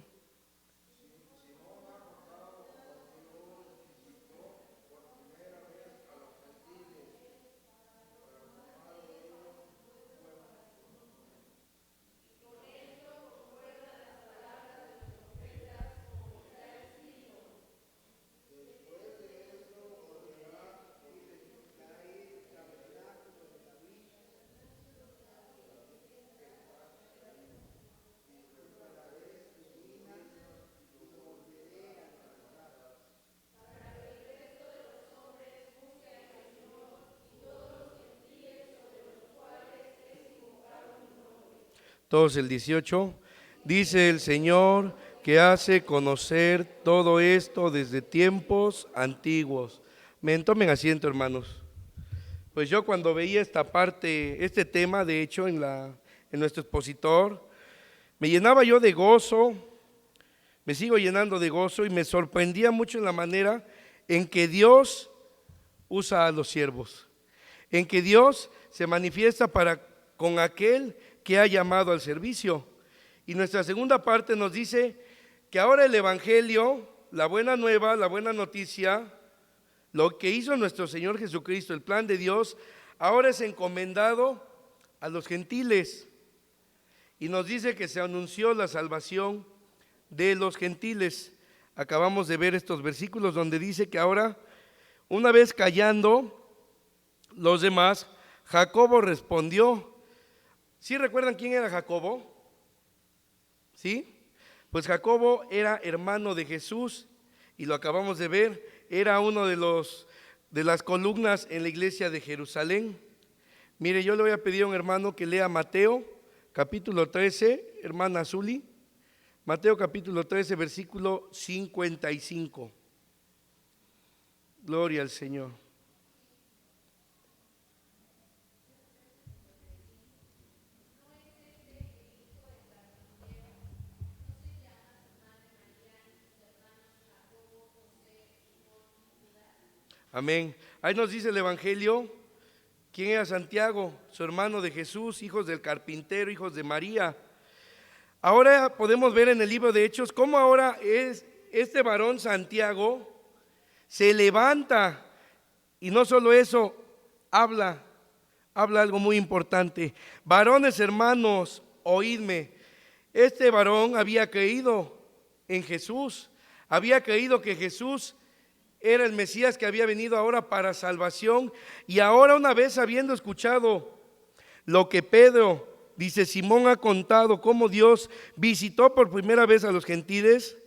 Todos el 18, dice el Señor que hace conocer todo esto desde tiempos antiguos. Tomen asiento, hermanos. Pues yo cuando veía esta parte, este tema, de hecho, en nuestro expositor, me llenaba yo de gozo, me sigo llenando de gozo, y me sorprendía mucho en la manera en que Dios usa a los siervos, en que Dios se manifiesta con aquel que ha llamado al servicio. Y nuestra segunda parte nos dice que ahora el Evangelio, la buena nueva, la buena noticia, lo que hizo nuestro Señor Jesucristo, el plan de Dios, ahora es encomendado a los gentiles. Y nos dice que se anunció la salvación de los gentiles. Acabamos de ver estos versículos donde dice que ahora, una vez callando los demás, Jacobo respondió. ¿Sí recuerdan quién era Jacobo? ¿Sí? Pues Jacobo era hermano de Jesús, y lo acabamos de ver, era uno de las columnas en la iglesia de Jerusalén. Mire, yo le voy a pedir a un hermano que lea Mateo, capítulo 13, hermana Zuli, Mateo capítulo 13, versículo 55. Gloria al Señor. Amén. Ahí nos dice el Evangelio quién era Santiago, su hermano de Jesús, hijos del carpintero, hijos de María. Ahora podemos ver en el libro de Hechos cómo ahora este varón Santiago se levanta, y no solo eso, habla algo muy importante. Varones hermanos, oídme. Este varón había creído en Jesús, había creído que Jesús era el Mesías que había venido ahora para salvación. Y ahora, una vez habiendo escuchado lo que Pedro, dice, Simón ha contado cómo Dios visitó por primera vez a los gentiles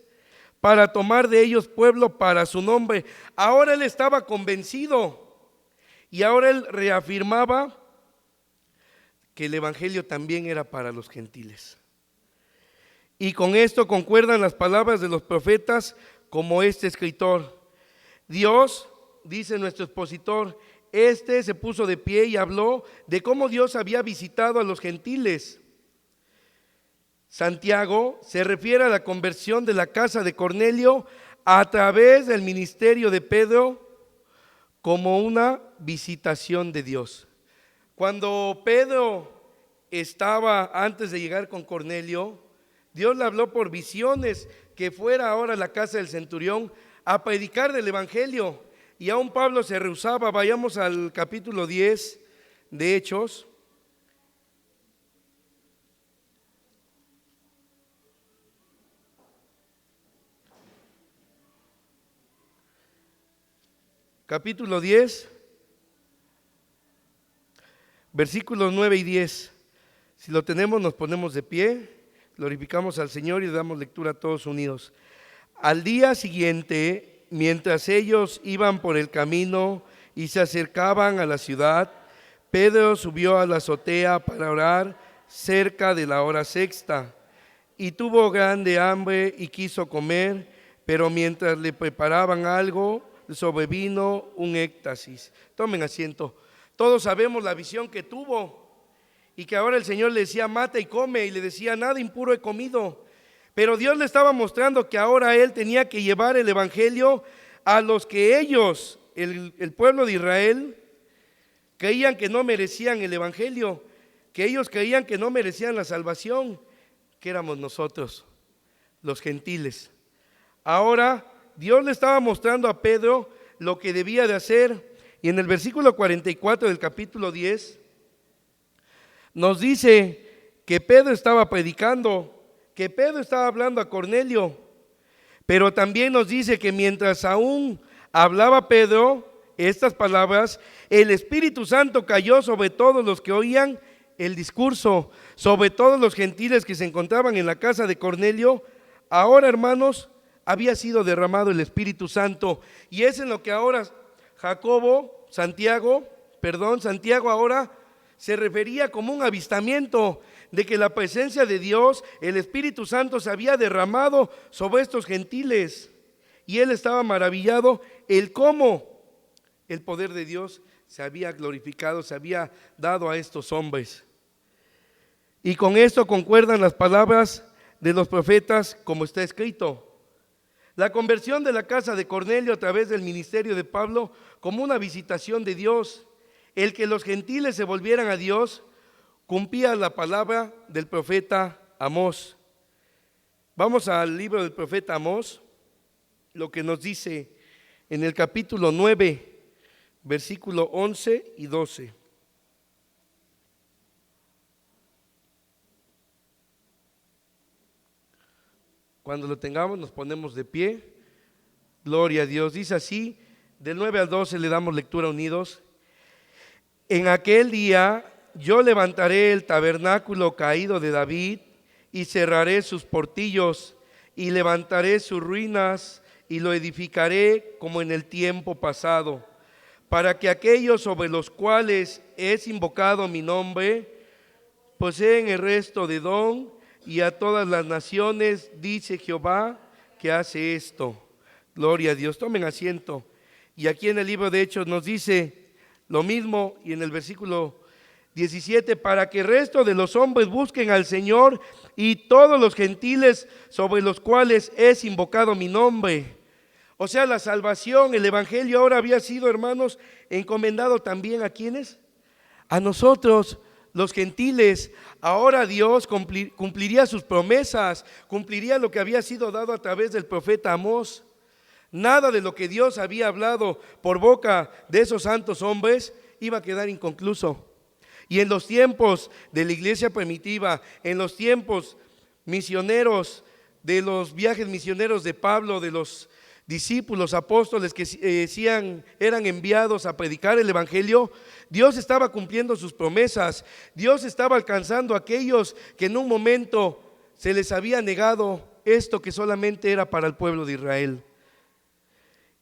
para tomar de ellos pueblo para su nombre, ahora él estaba convencido, y ahora él reafirmaba que el Evangelio también era para los gentiles. Y con esto concuerdan las palabras de los profetas, como este escritor. Dios, dice nuestro expositor, se puso de pie y habló de cómo Dios había visitado a los gentiles. Santiago se refiere a la conversión de la casa de Cornelio a través del ministerio de Pedro como una visitación de Dios. Cuando Pedro estaba antes de llegar con Cornelio, Dios le habló por visiones que fuera ahora a la casa del centurión a predicar del Evangelio, y aún Pablo se rehusaba. Vayamos al capítulo 10 de Hechos. Capítulo 10, versículos 9 y 10. Si lo tenemos, nos ponemos de pie, glorificamos al Señor y damos lectura todos unidos. Al día siguiente, mientras ellos iban por el camino y se acercaban a la ciudad, Pedro subió a la azotea para orar cerca de la hora sexta, y tuvo grande hambre y quiso comer, pero mientras le preparaban algo, sobrevino un éxtasis. Tomen asiento. Todos sabemos la visión que tuvo, y que ahora el Señor le decía, mata y come, y le decía, nada impuro he comido. Pero Dios le estaba mostrando que ahora él tenía que llevar el evangelio a los que ellos, el pueblo de Israel, creían que no merecían el evangelio, que ellos creían que no merecían la salvación, que éramos nosotros, los gentiles. Ahora Dios le estaba mostrando a Pedro lo que debía de hacer, y en el versículo 44 del capítulo 10 nos dice que Pedro estaba predicando, que Pedro estaba hablando a Cornelio, pero también nos dice que mientras aún hablaba Pedro estas palabras, el Espíritu Santo cayó sobre todos los que oían el discurso, sobre todos los gentiles que se encontraban en la casa de Cornelio. Ahora, hermanos, había sido derramado el Espíritu Santo, y es en lo que ahora Santiago ahora se refería como un avistamiento de que la presencia de Dios, el Espíritu Santo, se había derramado sobre estos gentiles, y él estaba maravillado el cómo el poder de Dios se había glorificado, se había dado a estos hombres. Y con esto concuerdan las palabras de los profetas, como está escrito: la conversión de la casa de Cornelio a través del ministerio de Pablo como una visitación de Dios, el que los gentiles se volvieran a Dios, cumplía la palabra del profeta Amós. Vamos al libro del profeta Amós, lo que nos dice en el capítulo 9, versículo 11 y 12. Cuando lo tengamos nos ponemos de pie. Gloria a Dios. Dice así, del 9 al 12 le damos lectura unidos. En aquel día yo levantaré el tabernáculo caído de David y cerraré sus portillos y levantaré sus ruinas y lo edificaré como en el tiempo pasado, para que aquellos sobre los cuales es invocado mi nombre poseen el resto de Edom, y a todas las naciones, dice Jehová, que hace esto. Gloria a Dios. Tomen asiento. Y aquí en el libro de Hechos nos dice lo mismo, y en el versículo 17, para que el resto de los hombres busquen al Señor y todos los gentiles sobre los cuales es invocado mi nombre. O sea, la salvación, el evangelio ahora había sido, hermanos, encomendado también a ¿quiénes? A nosotros, los gentiles. Ahora Dios cumpliría sus promesas, cumpliría lo que había sido dado a través del profeta Amós. Nada de lo que Dios había hablado por boca de esos santos hombres iba a quedar inconcluso. Y en los tiempos de la iglesia primitiva, en los tiempos misioneros, de los viajes misioneros de Pablo, de los discípulos, apóstoles que eran enviados a predicar el evangelio, Dios estaba cumpliendo sus promesas. Dios estaba alcanzando a aquellos que en un momento se les había negado esto que solamente era para el pueblo de Israel.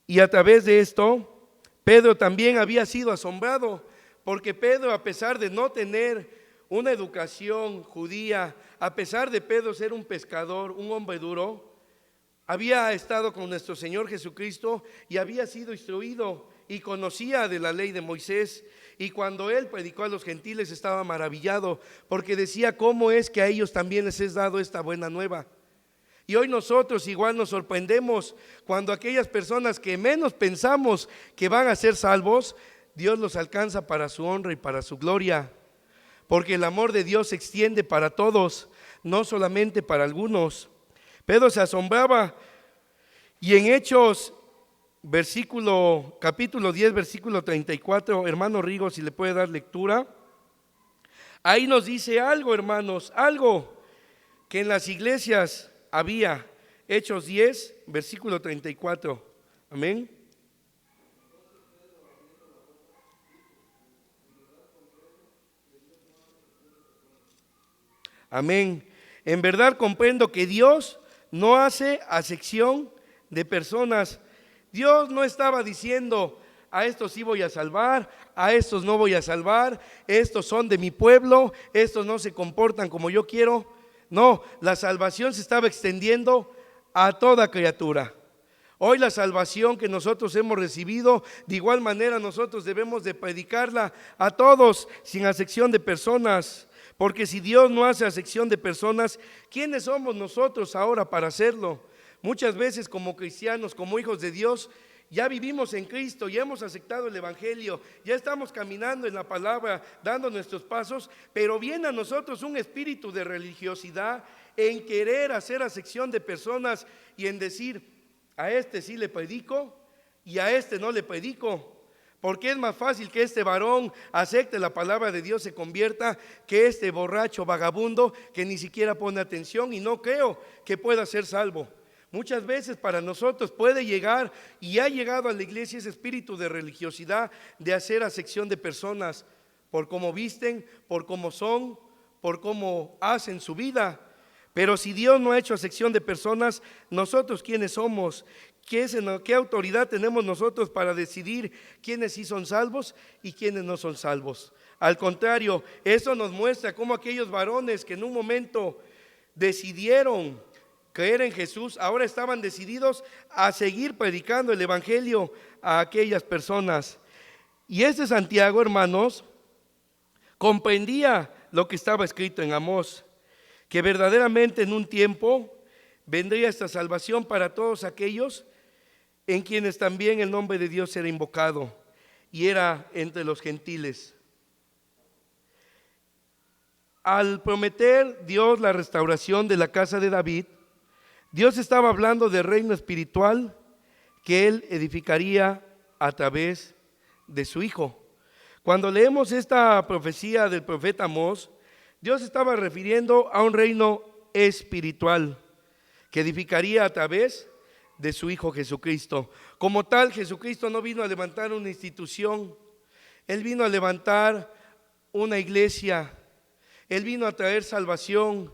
Y a través de esto, Pedro también había sido asombrado, porque Pedro, a pesar de no tener una educación judía, a pesar de Pedro ser un pescador, un hombre duro, había estado con nuestro Señor Jesucristo y había sido instruido y conocía de la ley de Moisés. Y cuando él predicó a los gentiles estaba maravillado, porque decía cómo es que a ellos también les es dado esta buena nueva. Y hoy nosotros igual nos sorprendemos cuando aquellas personas que menos pensamos que van a ser salvos, Dios los alcanza para su honra y para su gloria, porque el amor de Dios se extiende para todos, no solamente para algunos. Pedro se asombraba, y en Hechos capítulo 10, versículo 34, hermano Rigo, si le puede dar lectura, ahí nos dice algo, hermanos, algo que en las iglesias había. Hechos 10, versículo 34, amén. Amén. En verdad comprendo que Dios no hace acepción de personas. Dios no estaba diciendo, a estos sí voy a salvar, a estos no voy a salvar, estos son de mi pueblo, estos no se comportan como yo quiero. No, la salvación se estaba extendiendo a toda criatura. Hoy la salvación que nosotros hemos recibido, de igual manera nosotros debemos de predicarla a todos, sin acepción de personas. Porque si Dios no hace acepción de personas, ¿quiénes somos nosotros ahora para hacerlo? Muchas veces como cristianos, como hijos de Dios, ya vivimos en Cristo, ya hemos aceptado el Evangelio, ya estamos caminando en la palabra, dando nuestros pasos, pero viene a nosotros un espíritu de religiosidad en querer hacer acepción de personas y en decir, a este sí le predico y a este no le predico. Porque es más fácil que este varón acepte la palabra de Dios, se convierta, que este borracho vagabundo que ni siquiera pone atención y no creo que pueda ser salvo. Muchas veces para nosotros puede llegar y ha llegado a la iglesia ese espíritu de religiosidad, de hacer acepción de personas por cómo visten, por cómo son, por cómo hacen su vida. Pero si Dios no ha hecho acepción de personas, nosotros quiénes somos, qué autoridad tenemos nosotros para decidir quiénes sí son salvos y quiénes no son salvos. Al contrario, eso nos muestra cómo aquellos varones que en un momento decidieron creer en Jesús, ahora estaban decididos a seguir predicando el Evangelio a aquellas personas. Y este Santiago, hermanos, comprendía lo que estaba escrito en Amós, que verdaderamente en un tiempo vendría esta salvación para todos aquellos en quienes también el nombre de Dios era invocado, y era entre los gentiles. Al prometer Dios la restauración de la casa de David, Dios estaba hablando del reino espiritual que Él edificaría a través de su Hijo. Cuando leemos esta profecía del profeta Amós, Dios estaba refiriendo a un reino espiritual que edificaría a través de su Hijo Jesucristo. Como tal, Jesucristo no vino a levantar una institución, Él vino a levantar una iglesia, Él vino a traer salvación.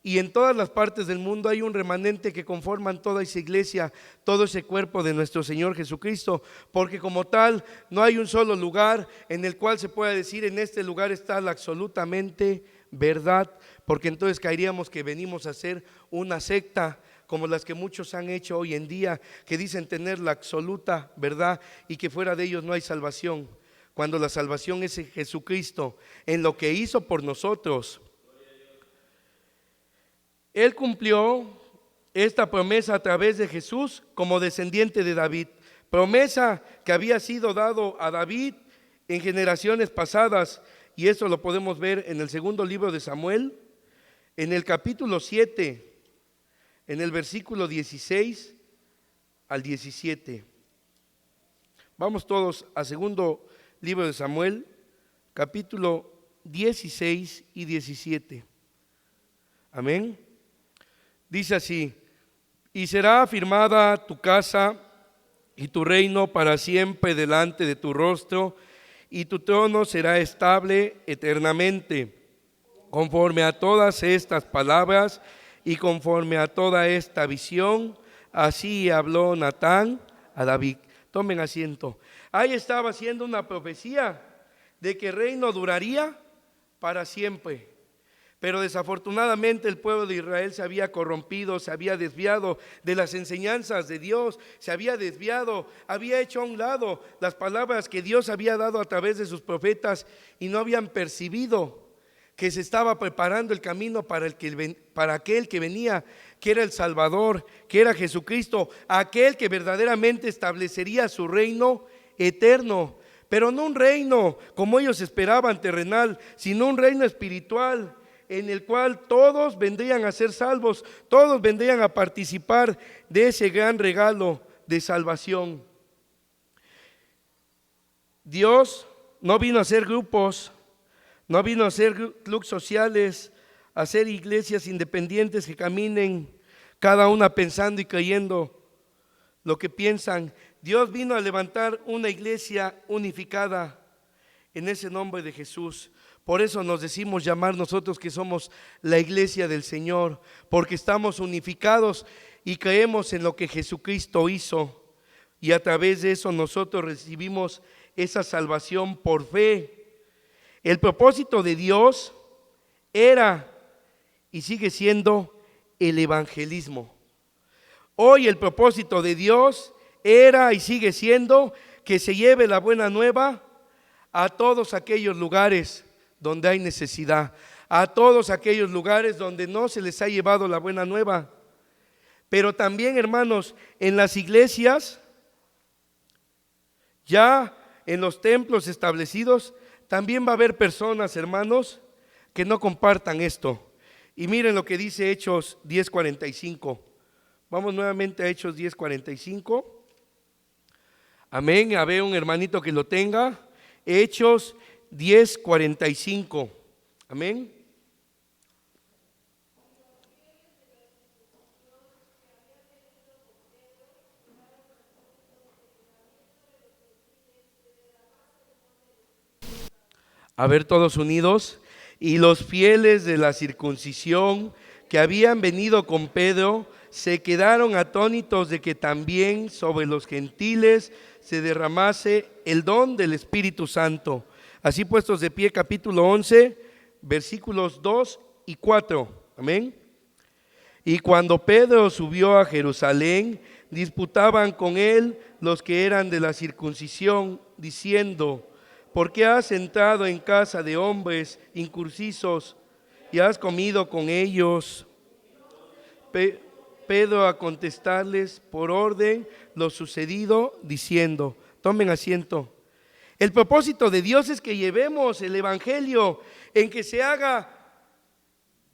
Y en todas las partes del mundo hay un remanente que conforman toda esa iglesia, todo ese cuerpo de nuestro Señor Jesucristo, porque como tal no hay un solo lugar en el cual se pueda decir en este lugar está la absolutamente verdad, porque entonces caeríamos que venimos a ser una secta como las que muchos han hecho hoy en día, que dicen tener la absoluta verdad y que fuera de ellos no hay salvación, cuando la salvación es en Jesucristo, en lo que hizo por nosotros. Él cumplió esta promesa a través de Jesús como descendiente de David, promesa que había sido dado a David en generaciones pasadas, y eso lo podemos ver en el segundo libro de Samuel, en el capítulo 7, en el versículo 16 al 17. Vamos todos a segundo libro de Samuel, capítulo 16 y 17. Amén. Dice así: y será afirmada tu casa y tu reino para siempre delante de tu rostro, y tu trono será estable eternamente. Conforme a todas estas palabras y conforme a toda esta visión, así habló Natán a David. Tomen asiento. Ahí estaba haciendo una profecía de que el reino duraría para siempre. Pero desafortunadamente el pueblo de Israel se había corrompido, se había desviado de las enseñanzas de Dios, se había desviado, había hecho a un lado las palabras que Dios había dado a través de sus profetas y no habían percibido que se estaba preparando el camino para aquel que venía, que era el Salvador, que era Jesucristo, aquel que verdaderamente establecería su reino eterno, pero no un reino como ellos esperaban terrenal, sino un reino espiritual, en el cual todos vendrían a ser salvos, todos vendrían a participar de ese gran regalo de salvación. Dios no vino a hacer grupos, no vino a hacer clubes sociales, a hacer iglesias independientes que caminen cada una pensando y creyendo lo que piensan. Dios vino a levantar una iglesia unificada en ese nombre de Jesús. Por eso nos decimos llamar nosotros que somos la iglesia del Señor, porque estamos unificados y creemos en lo que Jesucristo hizo. y a través de eso nosotros recibimos esa salvación por fe. El propósito de Dios era y sigue siendo el evangelismo. Hoy el propósito de Dios era y sigue siendo que se lleve la buena nueva a todos aquellos lugares donde hay necesidad, a todos aquellos lugares donde no se les ha llevado la buena nueva. Pero también, hermanos, en las iglesias, ya en los templos establecidos, también va a haber personas, hermanos, que no compartan esto. Y miren lo que dice Hechos 10:45. Vamos nuevamente a Hechos 10:45. Amén. A ver, un hermanito que lo tenga. Hechos 10:45. Amén. A ver, todos unidos. Y los fieles de la circuncisión que habían venido con Pedro se quedaron atónitos de que también sobre los gentiles se derramase el don del Espíritu Santo. Así puestos de pie, capítulo 11, versículos 2 y 4. Amén. Y cuando Pedro subió a Jerusalén, disputaban con él los que eran de la circuncisión, diciendo: ¿por qué has entrado en casa de hombres incircuncisos y has comido con ellos? Pedro a contestarles por orden lo sucedido, diciendo: tomen asiento. El propósito de Dios es que llevemos el evangelio, en que se haga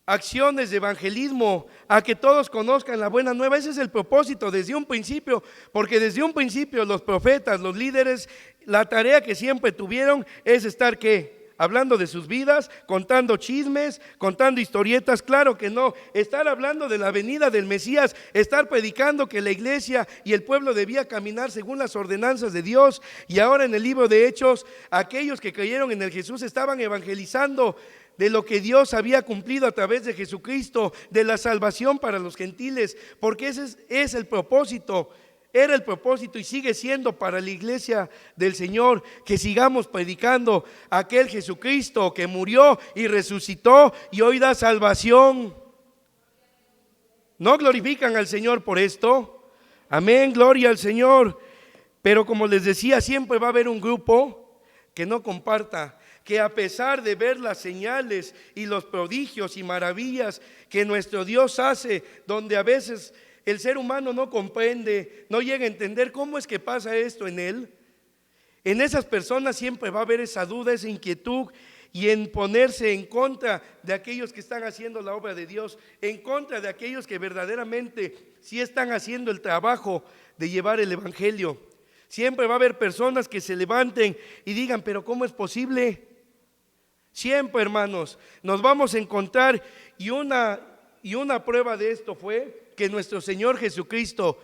acciones de evangelismo, a que todos conozcan la buena nueva. Ese es el propósito desde un principio, porque desde un principio los profetas, los líderes, la tarea que siempre tuvieron es estar ¿qué? Hablando de sus vidas, contando chismes, contando historietas. Claro que no, estar hablando de la venida del Mesías, estar predicando que la iglesia y el pueblo debía caminar según las ordenanzas de Dios. Y ahora en el libro de Hechos, aquellos que creyeron en el Jesús estaban evangelizando de lo que Dios había cumplido a través de Jesucristo, de la salvación para los gentiles, porque ese es el propósito. Era el propósito y sigue siendo para la iglesia del Señor, que sigamos predicando a aquel Jesucristo que murió y resucitó y hoy da salvación. ¿No glorifican al Señor por esto? Amén, gloria al Señor. Pero como les decía, siempre va a haber un grupo que no comparta, que a pesar de ver las señales y los prodigios y maravillas que nuestro Dios hace, donde a veces el ser humano no comprende, no llega a entender cómo es que pasa esto en él, en esas personas siempre va a haber esa duda, esa inquietud, y en ponerse en contra de aquellos que están haciendo la obra de Dios, en contra de aquellos que verdaderamente sí están haciendo el trabajo de llevar el evangelio. Siempre va a haber personas que se levanten y digan: pero ¿cómo es posible? Siempre, hermanos, nos vamos a encontrar, y una prueba de esto fue que nuestro Señor Jesucristo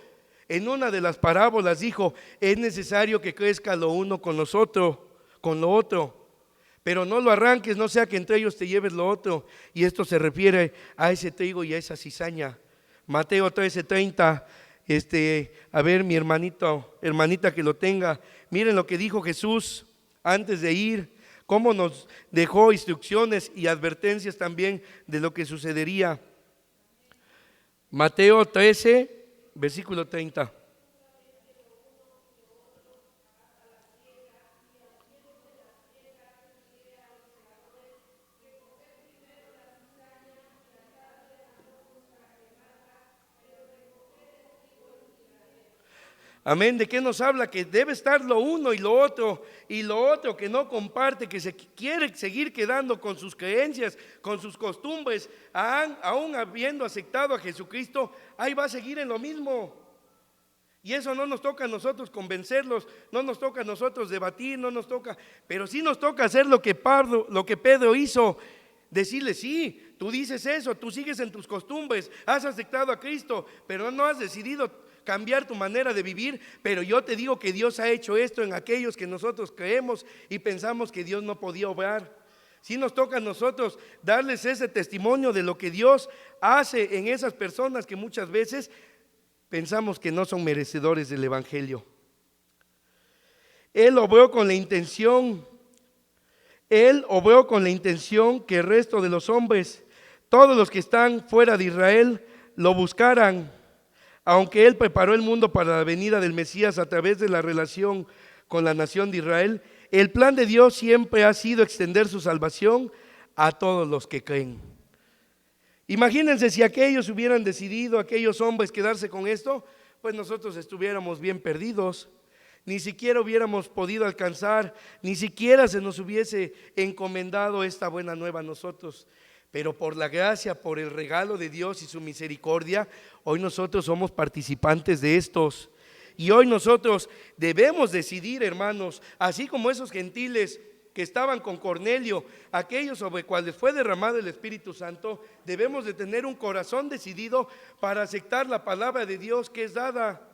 en una de las parábolas dijo: es necesario que crezca lo uno con lo otro, pero no lo arranques, no sea que entre ellos te lleves lo otro. Y esto se refiere a ese trigo y a esa cizaña. Mateo 13:30. A ver, mi hermanita que lo tenga, miren lo que dijo Jesús antes de ir, cómo nos dejó instrucciones y advertencias también de lo que sucedería. Mateo 13, versículo 30. Amén. ¿De qué nos habla? Que debe estar lo uno y lo otro que no comparte, que se quiere seguir quedando con sus creencias, con sus costumbres, aún habiendo aceptado a Jesucristo, ahí va a seguir en lo mismo. Y eso no nos toca a nosotros convencerlos, no nos toca a nosotros debatir, no nos toca, pero sí nos toca hacer lo que Pedro hizo. Decirle: sí, tú dices eso, tú sigues en tus costumbres, has aceptado a Cristo, pero no has decidido cambiar tu manera de vivir. Pero yo te digo que Dios ha hecho esto en aquellos que nosotros creemos y pensamos que Dios no podía obrar. Sí nos toca a nosotros darles ese testimonio de lo que Dios hace en esas personas que muchas veces pensamos que no son merecedores del evangelio. Él obró con la intención que el resto de los hombres, todos los que están fuera de Israel, lo buscaran. Aunque Él preparó el mundo para la venida del Mesías a través de la relación con la nación de Israel, el plan de Dios siempre ha sido extender su salvación a todos los que creen. Imagínense si aquellos hubieran decidido, aquellos hombres, quedarse con esto, pues nosotros estuviéramos bien perdidos. Ni siquiera hubiéramos podido alcanzar, ni siquiera se nos hubiese encomendado esta buena nueva a nosotros. Pero por la gracia, por el regalo de Dios y su misericordia, hoy nosotros somos participantes de estos. Y hoy nosotros debemos decidir, hermanos, así como esos gentiles que estaban con Cornelio, aquellos sobre cuales fue derramado el Espíritu Santo, debemos de tener un corazón decidido para aceptar la palabra de Dios que es dada,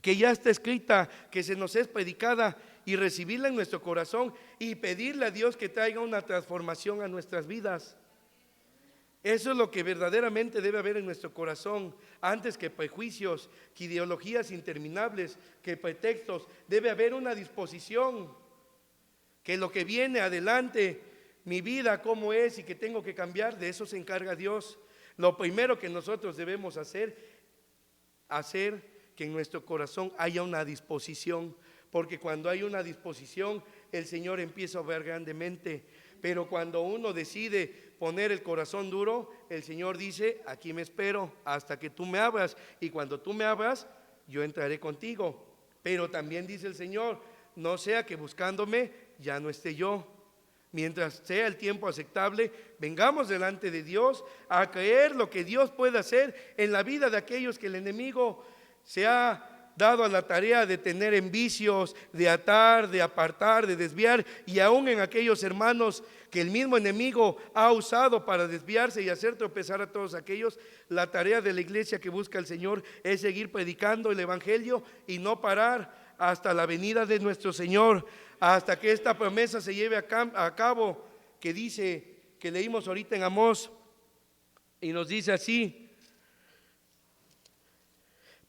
que ya está escrita, que se nos es predicada, y recibirla en nuestro corazón y pedirle a Dios que traiga una transformación a nuestras vidas. Eso es lo que verdaderamente debe haber en nuestro corazón, antes que prejuicios, que ideologías interminables, que pretextos. Debe haber una disposición, que lo que viene adelante, mi vida cómo es y que tengo que cambiar, de eso se encarga Dios. Lo primero que nosotros debemos hacer que en nuestro corazón haya una disposición, porque cuando hay una disposición, el Señor empieza a obrar grandemente. Pero cuando uno decide poner el corazón duro, el Señor dice: aquí me espero hasta que tú me abras, y cuando tú me abras, yo entraré contigo. Pero también dice el Señor: no sea que buscándome ya no esté yo. Mientras sea el tiempo aceptable, vengamos delante de Dios a creer lo que Dios puede hacer en la vida de aquellos que el enemigo se ha dado a la tarea de tener en vicios, de atar, de apartar, de desviar, y aún en aquellos hermanos que el mismo enemigo ha usado para desviarse y hacer tropezar a todos aquellos. La tarea de la iglesia que busca al Señor es seguir predicando el evangelio y no parar hasta la venida de nuestro Señor, hasta que esta promesa se lleve a cabo, que dice, que leímos ahorita en Amós, y nos dice así: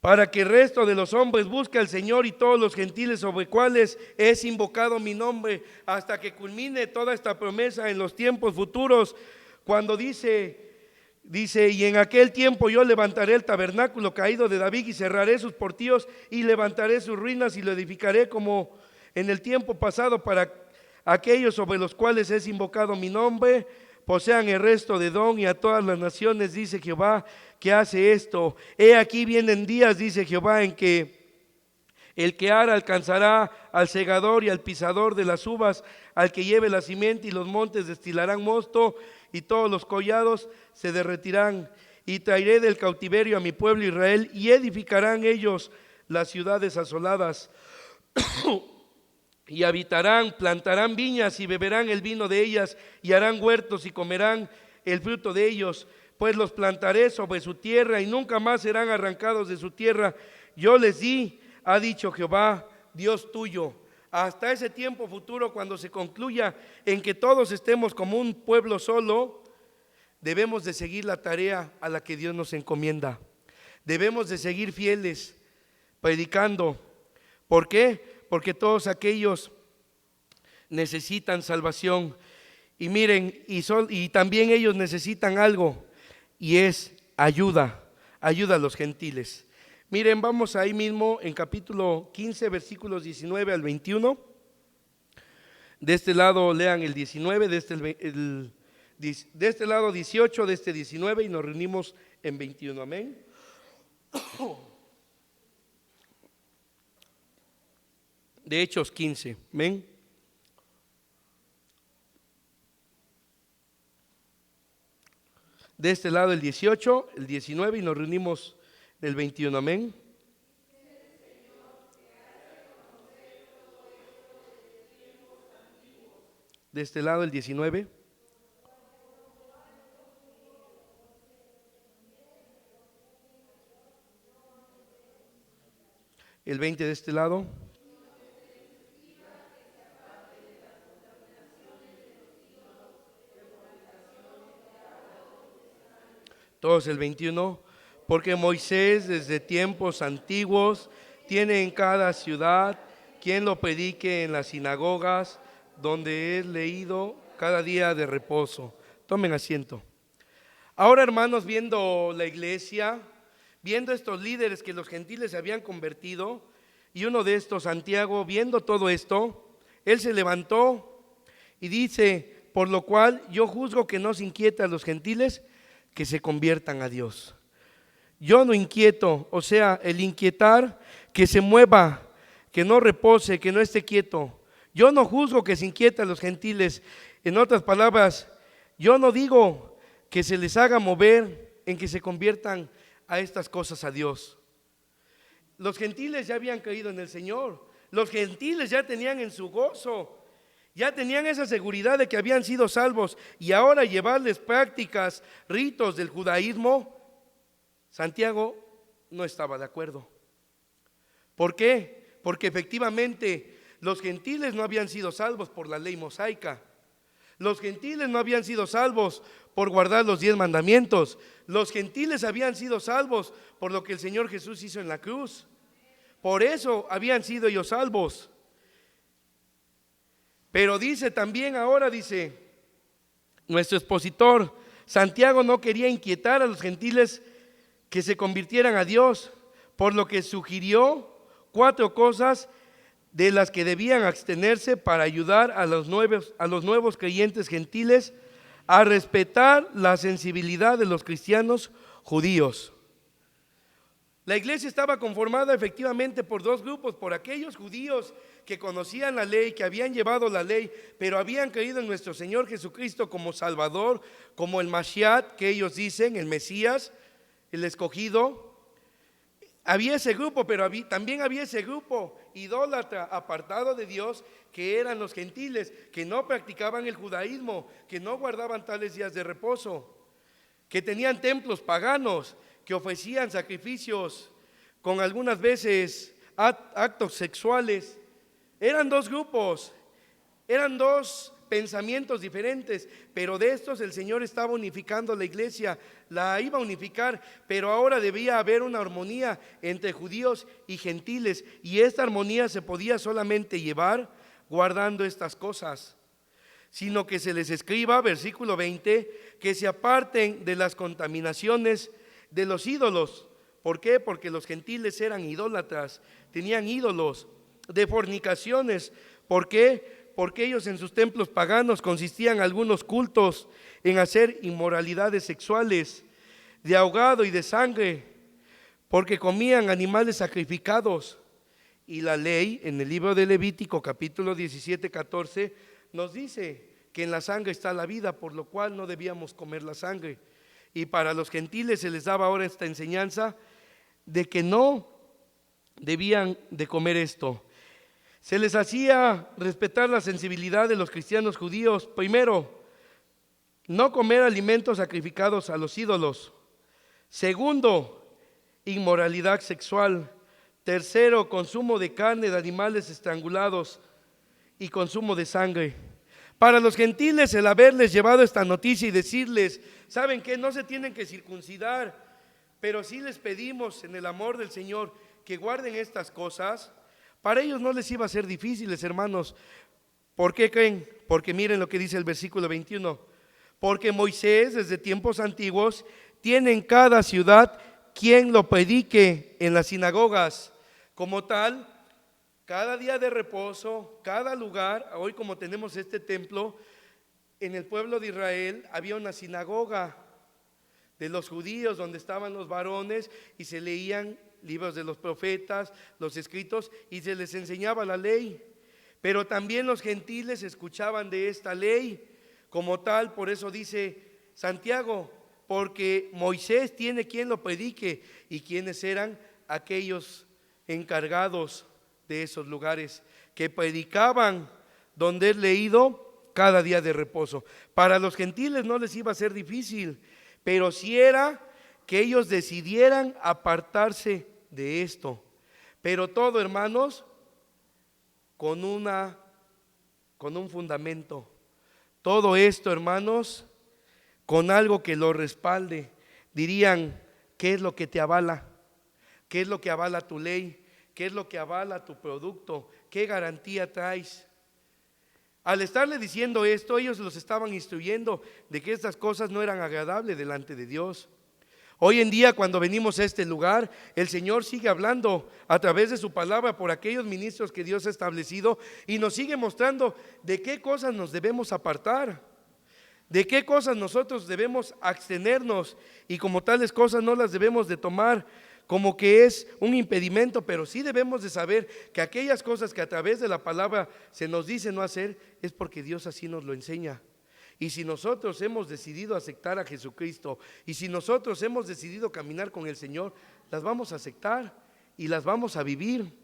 para que el resto de los hombres busque al Señor y todos los gentiles sobre cuales es invocado mi nombre, hasta que culmine toda esta promesa en los tiempos futuros. Cuando dice, y en aquel tiempo yo levantaré el tabernáculo caído de David y cerraré sus portillos y levantaré sus ruinas y lo edificaré como en el tiempo pasado, para aquellos sobre los cuales es invocado mi nombre, posean el resto de Edom y a todas las naciones, dice Jehová, que hace esto. He aquí vienen días, dice Jehová, en que el que ara alcanzará al segador y al pisador de las uvas, al que lleve la simiente, y los montes destilarán mosto y todos los collados se derretirán. Y traeré del cautiverio a mi pueblo Israel, y edificarán ellos las ciudades asoladas y habitarán, plantarán viñas y beberán el vino de ellas, y harán huertos y comerán el fruto de ellos, pues los plantaré sobre su tierra y nunca más serán arrancados de su tierra. Yo les di, ha dicho Jehová, Dios tuyo. Hasta ese tiempo futuro, cuando se concluya en que todos estemos como un pueblo solo, debemos de seguir la tarea a la que Dios nos encomienda. Debemos de seguir fieles, predicando. ¿Por qué? Porque todos aquellos necesitan salvación. Y miren, y también ellos necesitan algo, y es ayuda a los gentiles. Miren, vamos ahí mismo en capítulo 15, versículos 19 al 21. De este lado lean el 19, de este lado 18, de este 19, y nos reunimos en 21, amén. De Hechos 15, amén. De este lado el 18, el 19, y nos reunimos el 21, amén. De este lado el 19. El 20 de este lado. Todos el 21, porque Moisés desde tiempos antiguos tiene en cada ciudad quien lo predique en las sinagogas, donde es leído cada día de reposo. Tomen asiento. Ahora, hermanos, viendo la iglesia, viendo estos líderes que los gentiles se habían convertido, y uno de estos, Santiago, viendo todo esto, él se levantó y dice: por lo cual yo juzgo que no se inquieta a los gentiles que se conviertan a Dios. Yo no inquieto, o sea, el inquietar, que se mueva, que no repose, que no esté quieto. Yo no juzgo que se inquieta a los gentiles. En otras palabras, yo no digo que se les haga mover en que se conviertan a estas cosas a Dios. Los gentiles ya habían creído en el Señor. Los gentiles ya tenían en su gozo, ya tenían esa seguridad de que habían sido salvos, y ahora llevarles prácticas, ritos del judaísmo, Santiago no estaba de acuerdo. ¿Por qué? Porque efectivamente los gentiles no habían sido salvos por la ley mosaica. Los gentiles no habían sido salvos por guardar los 10 mandamientos. Los gentiles habían sido salvos por lo que el Señor Jesús hizo en la cruz. Por eso habían sido ellos salvos. Pero dice también ahora, dice nuestro expositor, Santiago no quería inquietar a los gentiles que se convirtieran a Dios, por lo que sugirió 4 cosas de las que debían abstenerse para ayudar a los nuevos creyentes gentiles a respetar la sensibilidad de los cristianos judíos. La iglesia estaba conformada efectivamente por 2 grupos: por aquellos judíos que conocían la ley, que habían llevado la ley, pero habían creído en nuestro Señor Jesucristo como Salvador, como el Mashiach, que ellos dicen, el Mesías, el escogido. Había ese grupo, pero también había ese grupo idólatra, apartado de Dios, que eran los gentiles, que no practicaban el judaísmo, que no guardaban tales días de reposo, que tenían templos paganos, que ofrecían sacrificios con algunas veces actos sexuales. Eran 2 grupos, eran 2 pensamientos diferentes, pero de estos el Señor estaba unificando la iglesia, la iba a unificar, pero ahora debía haber una armonía entre judíos y gentiles, y esta armonía se podía solamente llevar guardando estas cosas, sino que se les escriba, versículo 20, que se aparten de las contaminaciones de los ídolos. ¿Por qué? Porque los gentiles eran idólatras, tenían ídolos, de fornicaciones. ¿Por qué? Porque ellos en sus templos paganos consistían algunos cultos en hacer inmoralidades sexuales, de ahogado y de sangre, porque comían animales sacrificados. Y la ley en el libro de Levítico capítulo 17, 14 nos dice que en la sangre está la vida, por lo cual no debíamos comer la sangre. Y para los gentiles se les daba ahora esta enseñanza de que no debían de comer esto. Se les hacía respetar la sensibilidad de los cristianos judíos. Primero, no comer alimentos sacrificados a los ídolos. Segundo, inmoralidad sexual. Tercero, consumo de carne de animales estrangulados y consumo de sangre. Para los gentiles, el haberles llevado esta noticia y decirles: ¿saben qué? No se tienen que circuncidar, pero sí les pedimos en el amor del Señor que guarden estas cosas. Para ellos no les iba a ser difíciles, hermanos. ¿Por qué creen? Porque miren lo que dice el versículo 21. Porque Moisés desde tiempos antiguos tiene en cada ciudad quien lo predique en las sinagogas. Como tal, cada día de reposo, cada lugar, hoy como tenemos este templo, en el pueblo de Israel había una sinagoga de los judíos donde estaban los varones y se leían libros de los profetas, los escritos, y se les enseñaba la ley. Pero también los gentiles escuchaban de esta ley como tal. Por eso dice Santiago: porque Moisés tiene quien lo predique. ¿Y quiénes eran? Aquellos encargados de esos lugares que predicaban donde es leído cada día de reposo. Para los gentiles no les iba a ser difícil, pero si era que ellos decidieran apartarse de esto. Pero todo, hermanos, con un fundamento. Todo esto, hermanos, con algo que lo respalde. Dirían: ¿qué es lo que te avala? ¿Qué es lo que avala tu ley? qué es lo que avala tu producto, qué garantía traes. Al estarle diciendo esto, ellos los estaban instruyendo de que estas cosas no eran agradables delante de Dios. Hoy en día, cuando venimos a este lugar, el Señor sigue hablando a través de su palabra por aquellos ministros que Dios ha establecido y nos sigue mostrando de qué cosas nos debemos apartar, de qué cosas nosotros debemos abstenernos, y como tales cosas no las debemos de tomar como que es un impedimento, pero sí debemos de saber que aquellas cosas que a través de la palabra se nos dice no hacer, es porque Dios así nos lo enseña. Y si nosotros hemos decidido aceptar a Jesucristo, y si nosotros hemos decidido caminar con el Señor, las vamos a aceptar y las vamos a vivir.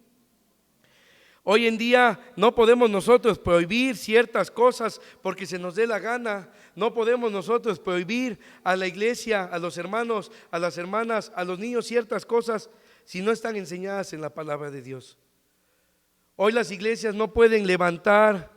Hoy en día no podemos nosotros prohibir ciertas cosas porque se nos dé la gana. No podemos nosotros prohibir a la iglesia, a los hermanos, a las hermanas, a los niños ciertas cosas si no están enseñadas en la palabra de Dios. Hoy las iglesias no pueden levantar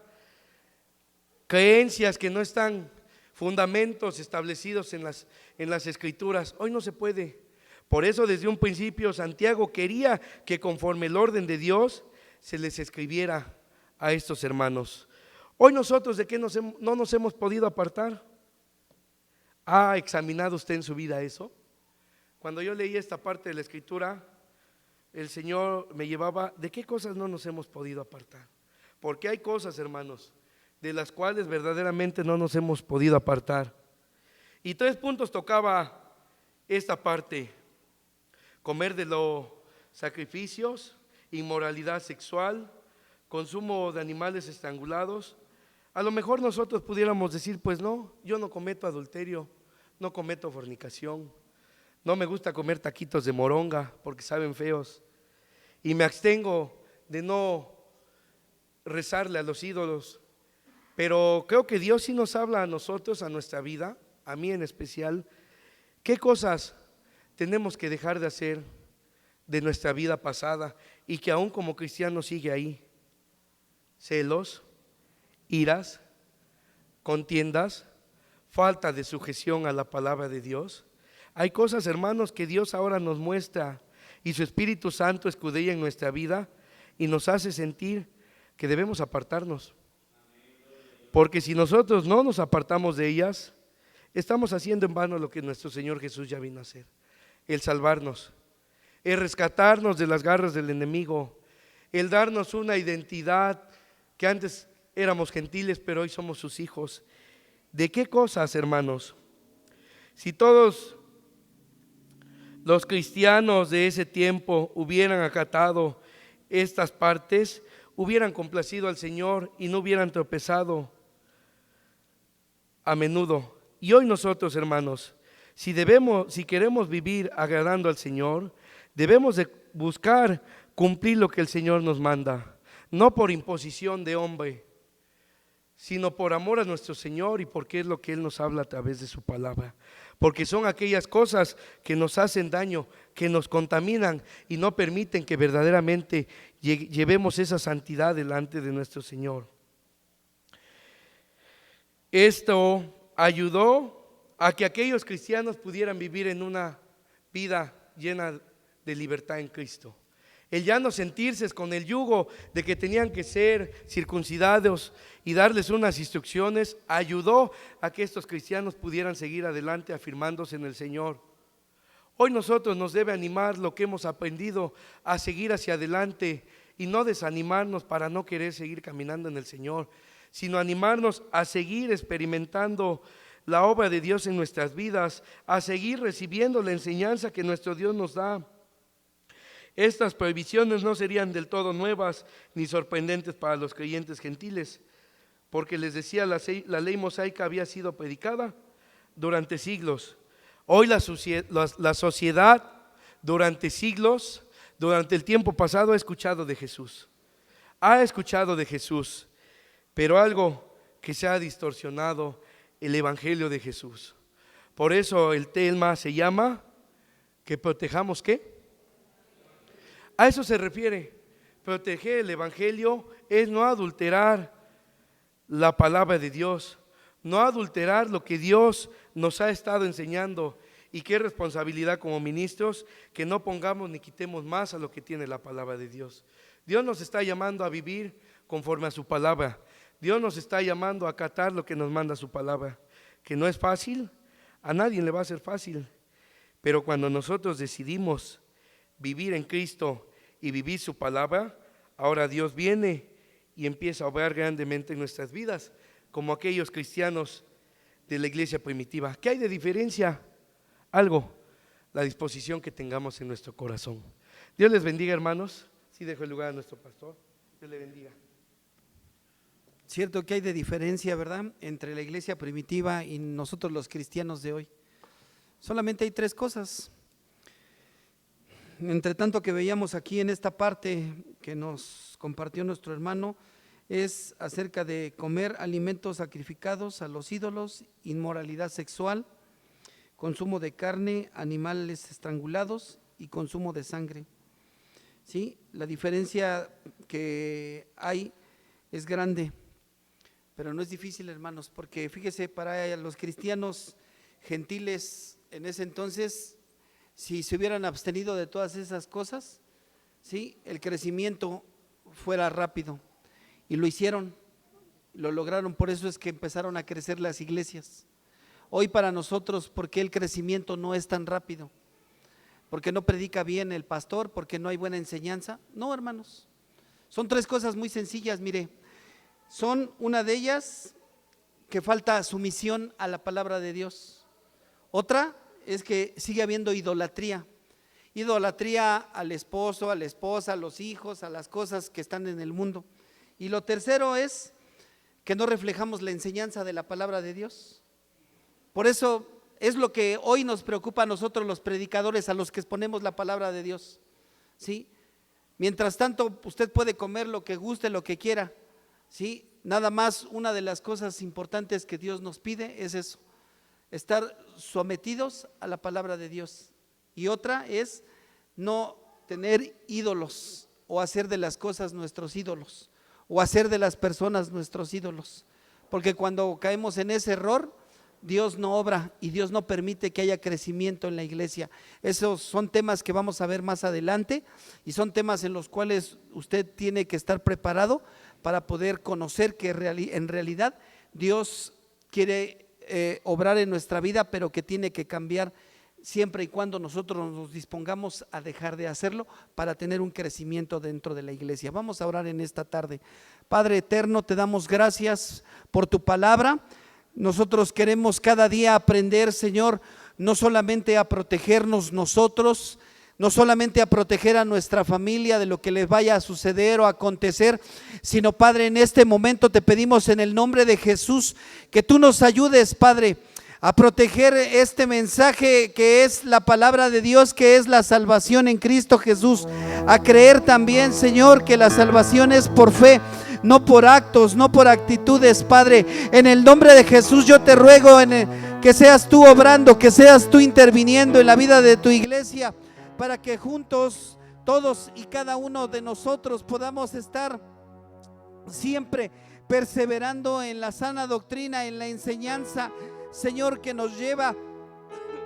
creencias que no están fundamentos establecidos en las escrituras. Hoy no se puede. Por eso desde un principio Santiago quería que conforme el orden de Dios se les escribiera a estos hermanos. Hoy nosotros, ¿de qué no nos hemos podido apartar? ¿Ha examinado usted en su vida eso? Cuando yo leí esta parte de la escritura, el Señor me llevaba, ¿de qué cosas no nos hemos podido apartar? Porque hay cosas, hermanos, de las cuales verdaderamente no nos hemos podido apartar. Y 3 puntos tocaba esta parte: comer de los sacrificios, inmoralidad sexual, consumo de animales estrangulados. A lo mejor nosotros pudiéramos decir, pues no, yo no cometo adulterio, no cometo fornicación, no me gusta comer taquitos de moronga porque saben feos, y me abstengo de no rezarle a los ídolos. Pero creo que Dios sí nos habla a nosotros, a nuestra vida, a mí en especial, qué cosas tenemos que dejar de hacer de nuestra vida pasada y que aún como cristianos sigue ahí: celos, iras, contiendas, falta de sujeción a la palabra de Dios. Hay cosas, hermanos, que Dios ahora nos muestra y su Espíritu Santo escudriña en nuestra vida y nos hace sentir que debemos apartarnos, porque si nosotros no nos apartamos de ellas, estamos haciendo en vano lo que nuestro Señor Jesús ya vino a hacer: el salvarnos, el rescatarnos de las garras del enemigo, el darnos una identidad que antes éramos gentiles, pero hoy somos sus hijos. ¿De qué cosas, hermanos? Si todos los cristianos de ese tiempo hubieran acatado estas partes, hubieran complacido al Señor y no hubieran tropezado a menudo. Y hoy nosotros, hermanos, si queremos vivir agradando al Señor, debemos de buscar cumplir lo que el Señor nos manda, no por imposición de hombre, sino por amor a nuestro Señor y porque es lo que Él nos habla a través de su palabra. Porque son aquellas cosas que nos hacen daño, que nos contaminan y no permiten que verdaderamente llevemos esa santidad delante de nuestro Señor. Esto ayudó a que aquellos cristianos pudieran vivir en una vida llena de libertad en Cristo. El ya no sentirse con el yugo de que tenían que ser circuncidados y darles unas instrucciones, ayudó a que estos cristianos pudieran seguir adelante afirmándose en el Señor. Hoy nosotros nos debe animar lo que hemos aprendido a seguir hacia adelante y no desanimarnos para no querer seguir caminando en el Señor, sino animarnos a seguir experimentando la obra de Dios en nuestras vidas, a seguir recibiendo la enseñanza que nuestro Dios nos da. Estas prohibiciones no serían del todo nuevas ni sorprendentes para los creyentes gentiles, porque les decía, la ley mosaica había sido predicada durante siglos. Hoy la sociedad durante siglos, durante el tiempo pasado, ha escuchado de Jesús. Pero algo que se ha distorsionado: el evangelio de Jesús. Por eso el tema se llama que protejamos ¿qué? A eso se refiere. Proteger el evangelio es no adulterar la palabra de Dios, no adulterar lo que Dios nos ha estado enseñando. Y qué responsabilidad como ministros que no pongamos ni quitemos más a lo que tiene la palabra de Dios. Dios nos está llamando a vivir conforme a su palabra. Dios nos está llamando a acatar lo que nos manda su palabra. Que no es fácil, a nadie le va a ser fácil. Pero cuando nosotros decidimos vivir en Cristo y vivir su palabra, ahora Dios viene y empieza a obrar grandemente en nuestras vidas, como aquellos cristianos de la iglesia primitiva. ¿Qué hay de diferencia? Algo, la disposición que tengamos en nuestro corazón. Dios les bendiga, hermanos. Sí, dejo el lugar a nuestro pastor. Dios le bendiga. Cierto que hay de diferencia, ¿verdad?, entre la iglesia primitiva y nosotros los cristianos de hoy. Solamente hay 3 cosas. Entre tanto que veíamos aquí en esta parte que nos compartió nuestro hermano, es acerca de comer alimentos sacrificados a los ídolos, inmoralidad sexual, consumo de carne, animales estrangulados y consumo de sangre. ¿Sí? La diferencia que hay es grande, pero no es difícil, hermanos, porque fíjese, para los cristianos gentiles en ese entonces, si se hubieran abstenido de todas esas cosas, ¿sí?, el crecimiento fuera rápido, y lo hicieron, lo lograron. Por eso es que empezaron a crecer las iglesias. Hoy para nosotros, ¿por qué el crecimiento no es tan rápido? ¿Porque no predica bien el pastor? ¿Porque no hay buena enseñanza? No, hermanos, son 3 cosas muy sencillas. Mire, son una de ellas que falta sumisión a la palabra de Dios. Otra es que sigue habiendo idolatría al esposo, a la esposa, a los hijos, a las cosas que están en el mundo. Y lo tercero es que no reflejamos la enseñanza de la palabra de Dios. Por eso es lo que hoy nos preocupa a nosotros los predicadores, a los que exponemos la palabra de Dios, ¿sí? Mientras tanto, usted puede comer lo que guste, lo que quiera, ¿sí? Nada más, una de las cosas importantes que Dios nos pide es eso, estar sometidos a la palabra de Dios. Y otra es no tener ídolos o hacer de las cosas nuestros ídolos o hacer de las personas nuestros ídolos, porque cuando caemos en ese error, Dios no obra y Dios no permite que haya crecimiento en la iglesia. Esos son temas que vamos a ver más adelante y son temas en los cuales usted tiene que estar preparado para poder conocer que en realidad Dios quiere obrar en nuestra vida, pero que tiene que cambiar siempre y cuando nosotros nos dispongamos a dejar de hacerlo para tener un crecimiento dentro de la iglesia. Vamos a orar en esta tarde. Padre eterno, te damos gracias por tu palabra. Nosotros queremos cada día aprender, Señor, no solamente a protegernos nosotros, no solamente a proteger a nuestra familia de lo que les vaya a suceder o a acontecer, sino, Padre, en este momento te pedimos en el nombre de Jesús que tú nos ayudes, Padre, a proteger este mensaje que es la palabra de Dios, que es la salvación en Cristo Jesús, a creer también, Señor, que la salvación es por fe, no por actos, no por actitudes. Padre, en el nombre de Jesús yo te ruego que seas tú obrando, que seas tú interviniendo en la vida de tu iglesia, para que juntos, todos y cada uno de nosotros podamos estar siempre perseverando en la sana doctrina, en la enseñanza, Señor, que nos lleva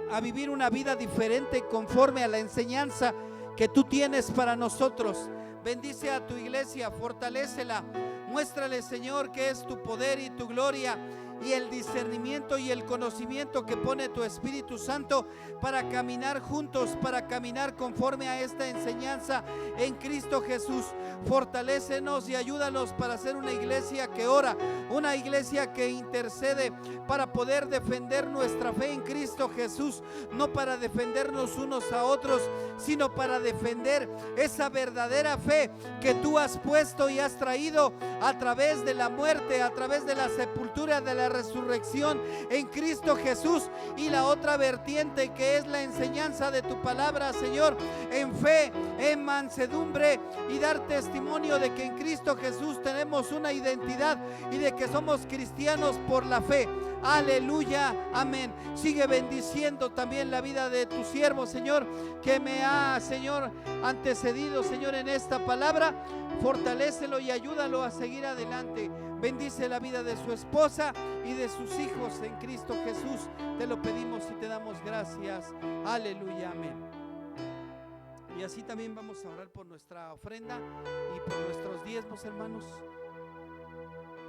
a vivir una vida diferente conforme a la enseñanza que tú tienes para nosotros. Bendice a tu iglesia, fortalécela, muéstrale, Señor, que es tu poder y tu gloria y el discernimiento y el conocimiento que pone tu Espíritu Santo para caminar juntos, para caminar conforme a esta enseñanza en Cristo Jesús. Fortalécenos y ayúdanos para ser una iglesia que ora, una iglesia que intercede para poder defender nuestra fe en Cristo Jesús, no para defendernos unos a otros, sino para defender esa verdadera fe que tú has puesto y has traído a través de la muerte, a través de la sepultura, de la resurrección en Cristo Jesús, y la otra vertiente que es la enseñanza de tu palabra, Señor, en fe, en mansedumbre, y dar testimonio de que en Cristo Jesús tenemos una identidad y de que somos cristianos por la fe. Aleluya, amén. Sigue bendiciendo también la vida de tu siervo, Señor, que me ha, Señor, antecedido, Señor, en esta palabra. Fortalécelo y ayúdalo a seguir adelante. bendice la vida de su esposa y de sus hijos en Cristo Jesús. Te lo pedimos y te damos gracias. Aleluya, amén. Y así también vamos a orar por nuestra ofrenda y por nuestros diezmos, hermanos.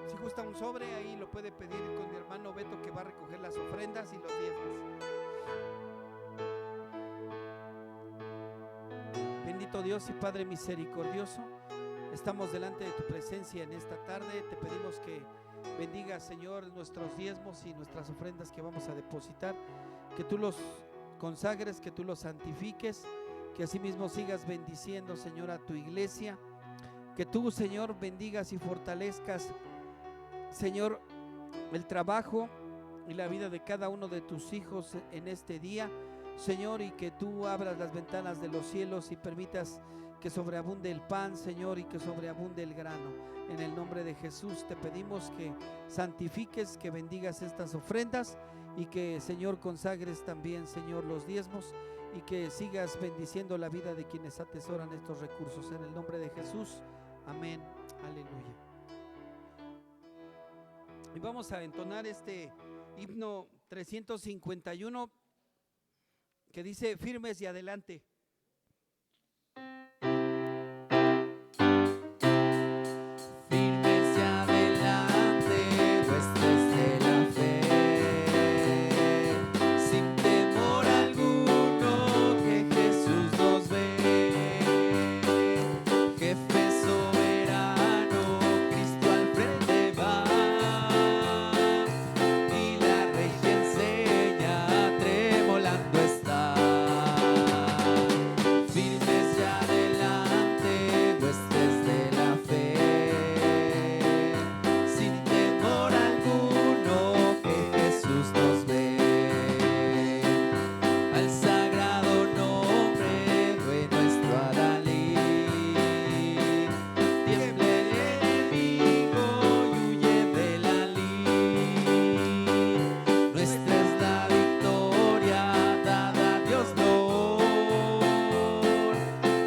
Si gusta un sobre, ahí lo puede pedir con mi hermano Beto, que va a recoger las ofrendas y los diezmos. Bendito Dios y Padre misericordioso, estamos delante de tu presencia en esta tarde. Te pedimos que bendiga, Señor, nuestros diezmos y nuestras ofrendas que vamos a depositar, que tú los consagres, que tú los santifiques, que asimismo sigas bendiciendo, Señor, a tu iglesia, que tú, Señor, bendigas y fortalezcas, Señor, el trabajo y la vida de cada uno de tus hijos en este día, Señor, y que tú abras las ventanas de los cielos y permitas que sobreabunde el pan, Señor, y que sobreabunde el grano. En el nombre de Jesús te pedimos que santifiques, que bendigas estas ofrendas y que, Señor, consagres también, Señor, los diezmos, y que sigas bendiciendo la vida de quienes atesoran estos recursos. En el nombre de Jesús, amén, aleluya. Y vamos a entonar este himno 351 que dice: firmes y adelante. Firmes y adelante, huestes de la fe, sin temor alguno que Jesús nos ve. Jefe soberano, Cristo al frente va, y la regia enseña, tremolando está. Firmes y adelante, huestes de la fe, sin temor alguno que Jesús nos ve. Al sagrado nombre de nuestro adalid, tiemble el enemigo y huye de la lid. Nuestra es la victoria dada a Dios Lord,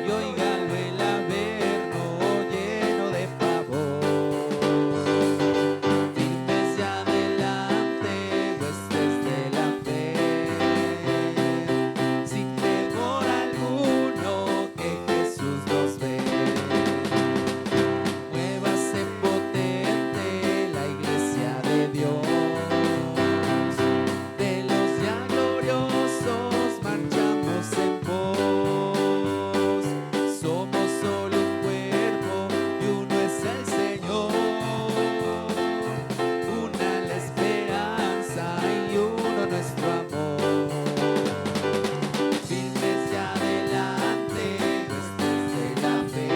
y óigalo el averno lleno de pavor. Firmes y adelante, huestes de la fe, sin temor alguno que Jesús nos ve. Muévase potente la iglesia de Dios, de los ya gloriosos marchamos en pos. Somos solo un cuerpo y uno es el Señor, una la esperanza y uno nuestro amor. Firmes y adelante, huestes de la fe,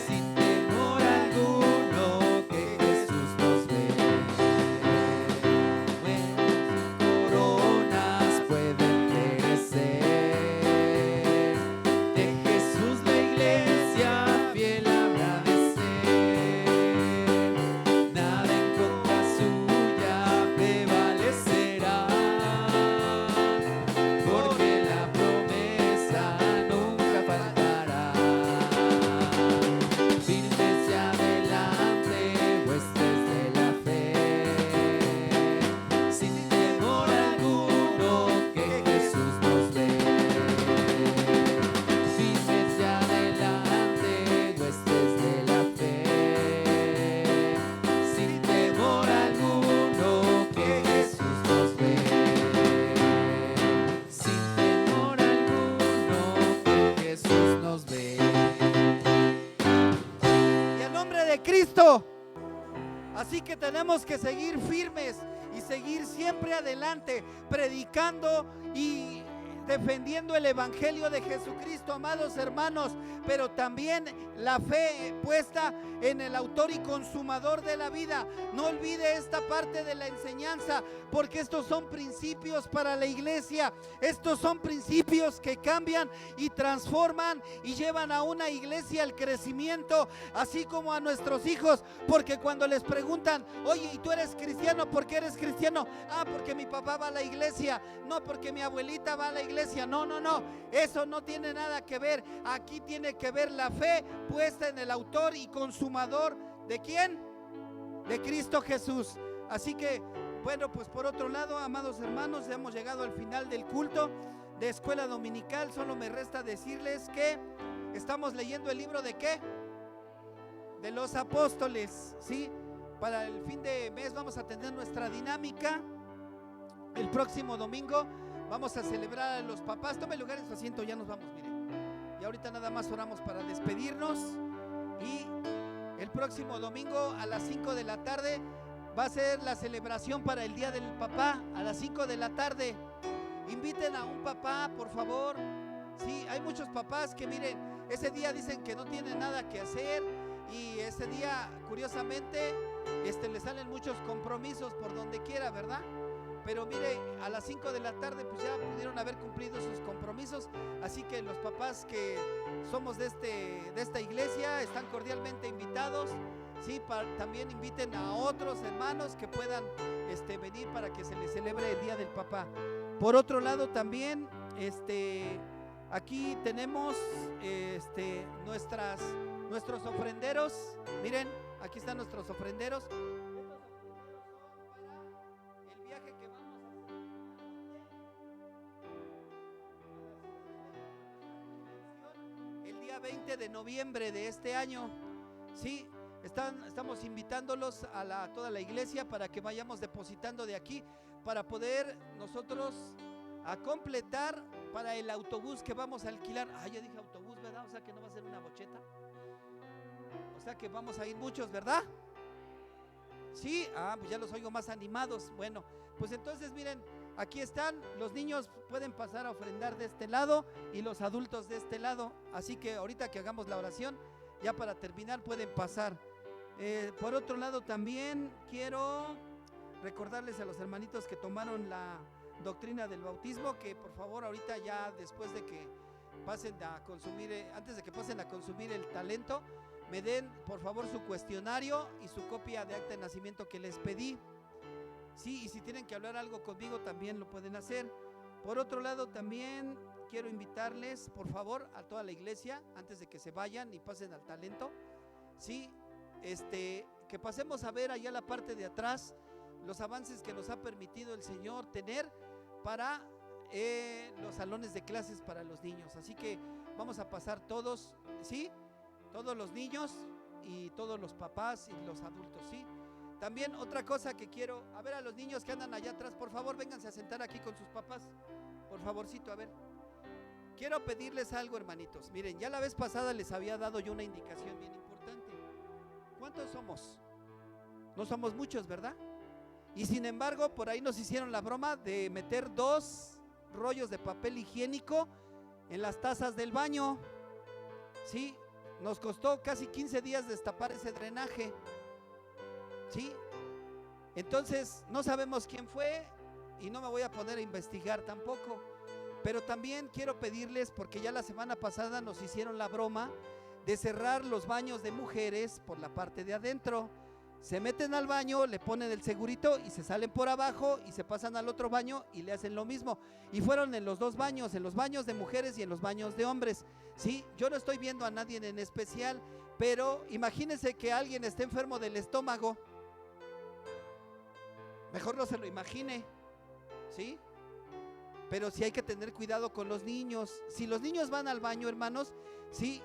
sin temor alguno que Jesús nos ve. Coronas pueden perecer, de Jesús la iglesia fiel habrá de ser. Nada en contra suya prevalecerá, porque la promesa nunca faltará. Firmes y adelante, huestes de la fe, sin temor alguno que Jesús nos ve. Firmes y adelante, huestes de la fe, sin temor alguno que Jesús nos ve. Sin temor alguno que Jesús nos ve. Y en nombre de Cristo. Así que tenemos que seguir firmes y seguir siempre adelante, predicando y defendiendo el evangelio de Jesucristo, amados hermanos, pero también la fe puesta en el autor y consumador de la vida. No olvide esta parte de la enseñanza, porque estos son principios para la iglesia. Estos son principios que cambian y transforman y llevan a una iglesia al crecimiento, así como a nuestros hijos. Porque cuando les preguntan: oye, ¿y tú eres cristiano? ¿Por qué eres cristiano? Ah, porque mi papá va a la iglesia. No, porque mi abuelita va a la iglesia. No, eso no tiene nada que ver. Aquí tiene que ver la fe puesta en el autor y consumador ¿De quién? De Cristo Jesús. Así que, bueno, pues por otro lado, amados hermanos, hemos llegado al final del culto de escuela dominical. Solo me resta decirles que estamos leyendo el libro de ¿qué? De los apóstoles, ¿sí? Para el fin de mes vamos a tener nuestra dinámica. El próximo domingo vamos a celebrar a los papás. Tome lugar en su asiento, ya nos vamos, mire. Y ahorita nada más oramos para despedirnos. Y el próximo domingo a las 5 de la tarde va a ser la celebración para el Día del Papá. A las 5 de la tarde. Inviten a un papá, por favor. Sí, hay muchos papás que miren, ese día dicen que no tienen nada que hacer. Y ese día, curiosamente, le salen muchos compromisos por donde quiera, ¿verdad? Pero mire, a las 5 de la tarde pues ya pudieron haber cumplido sus compromisos. Así que los papás que somos de esta iglesia están cordialmente invitados. Sí, también inviten a otros hermanos que puedan venir para que se les celebre el Día del Papá. Por otro lado también, aquí tenemos nuestros ofrenderos. Miren, aquí están nuestros ofrenderos. El día 20 de noviembre de este año, sí, estamos invitándolos a toda la iglesia para que vayamos depositando de aquí para poder nosotros a completar para el autobús que vamos a alquilar. Ya dije autobús, ¿verdad? O sea que no va a ser una bocheta. O sea que vamos a ir muchos, ¿verdad? Sí, pues ya los oigo más animados. Bueno, pues entonces miren, aquí están, los niños pueden pasar a ofrendar de este lado y los adultos de este lado. Así que ahorita que hagamos la oración, ya para terminar pueden pasar. Por otro lado también quiero recordarles a los hermanitos que tomaron la doctrina del bautismo, que por favor ahorita ya después de que pasen a consumir, antes de que pasen a consumir el talento, me den por favor su cuestionario y su copia de acta de nacimiento que les pedí. Sí, y si tienen que hablar algo conmigo también lo pueden hacer. Por otro lado también quiero invitarles por favor a toda la iglesia, antes de que se vayan y pasen al talento, sí, que pasemos a ver allá la parte de atrás los avances que nos ha permitido el Señor tener para los salones de clases para los niños. Así que vamos a pasar todos, ¿sí? Todos los niños y todos los papás y los adultos, ¿sí? También otra cosa que quiero, a ver a los niños que andan allá atrás, por favor, vénganse a sentar aquí con sus papás, por favorcito, a ver. Quiero pedirles algo, hermanitos. Miren, ya la vez pasada les había dado yo una indicación bien importante. ¿Cuántos somos? No somos muchos, ¿verdad? Y sin embargo, por ahí nos hicieron la broma de meter 2 rollos de papel higiénico en las tazas del baño. Sí, nos costó casi 15 días destapar ese drenaje. Sí, entonces no sabemos quién fue y no me voy a poner a investigar tampoco. Pero también quiero pedirles, porque ya la semana pasada nos hicieron la broma de cerrar los baños de mujeres por la parte de adentro. Se meten al baño, le ponen el segurito y se salen por abajo y se pasan al otro baño y le hacen lo mismo. Y fueron en los 2 baños, en los baños de mujeres y en los baños de hombres. Sí, yo no estoy viendo a nadie en especial, pero imagínense que alguien esté enfermo del estómago. Mejor no se lo imagine, ¿sí? Pero sí hay que tener cuidado con los niños. Si los niños van al baño, hermanos, sí,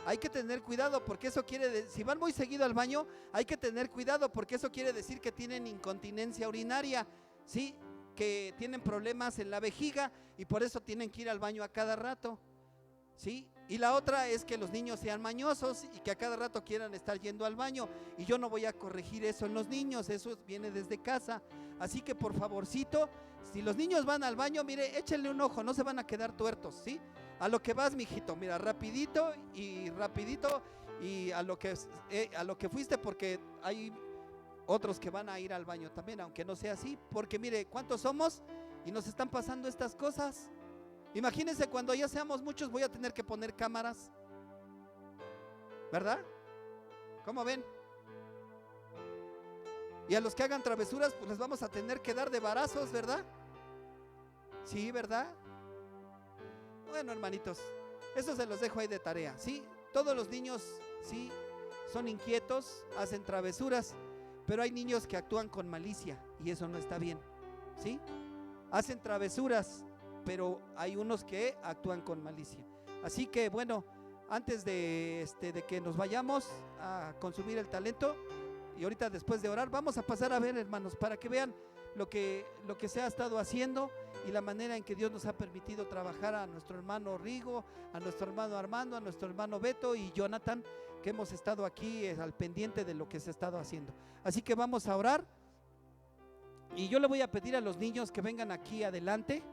hay que tener cuidado, porque eso quiere decir, si van muy seguido al baño, hay que tener cuidado, porque eso quiere decir que tienen incontinencia urinaria, ¿sí? Que tienen problemas en la vejiga y por eso tienen que ir al baño a cada rato, ¿sí? Y la otra es que los niños sean mañosos y que a cada rato quieran estar yendo al baño, y yo no voy a corregir eso en los niños, eso viene desde casa. Así que por favorcito, si los niños van al baño, mire, échenle un ojo, no se van a quedar tuertos, ¿sí? A lo que vas, mijito, mira, rapidito y a lo que fuiste, porque hay otros que van a ir al baño también, aunque no sea así, porque mire, ¿cuántos somos? Y nos están pasando estas cosas. Imagínense cuando ya seamos muchos, voy a tener que poner cámaras, ¿verdad? ¿Cómo ven? Y a los que hagan travesuras, pues les vamos a tener que dar de varazos, ¿verdad? Sí, ¿verdad? Bueno, hermanitos, eso se los dejo ahí de tarea, ¿sí? Todos los niños, sí, son inquietos, hacen travesuras, pero hay niños que actúan con malicia y eso no está bien, ¿sí? Hacen travesuras, pero hay unos que actúan con malicia. Así que bueno, antes de que nos vayamos a consumir el talento y ahorita después de orar, vamos a pasar a ver, hermanos, para que vean lo que se ha estado haciendo y la manera en que Dios nos ha permitido trabajar a nuestro hermano Rigo, a nuestro hermano Armando, a nuestro hermano Beto y Jonathan, que hemos estado aquí al pendiente de lo que se ha estado haciendo. Así que vamos a orar y yo le voy a pedir a los niños que vengan aquí adelante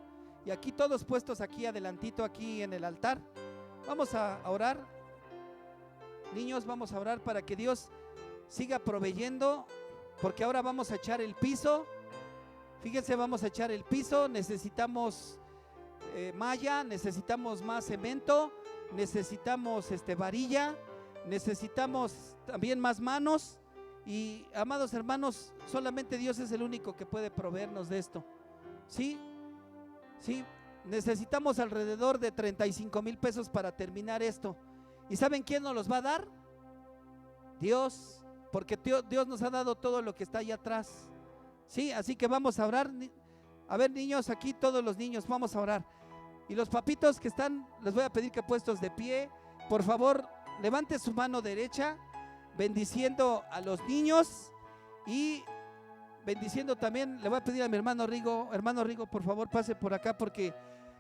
y aquí todos puestos aquí adelantito, aquí en el altar. Vamos a orar, niños, vamos a orar para que Dios siga proveyendo, porque ahora vamos a echar el piso. Fíjense, vamos a echar el piso, necesitamos malla, necesitamos más cemento, necesitamos varilla, necesitamos también más manos y, amados hermanos, solamente Dios es el único que puede proveernos de esto. ¿Sí? ¿Sí? Necesitamos alrededor de 35,000 pesos para terminar esto. ¿Y saben quién nos los va a dar? Dios, porque Dios nos ha dado todo lo que está allá atrás. Sí, así que vamos a orar. A ver, niños, aquí todos los niños, vamos a orar. Y los papitos que están, les voy a pedir que puestos de pie, por favor, levante su mano derecha, bendiciendo a los niños y bendiciendo también. Le voy a pedir a mi hermano Rigo, por favor, pase por acá, porque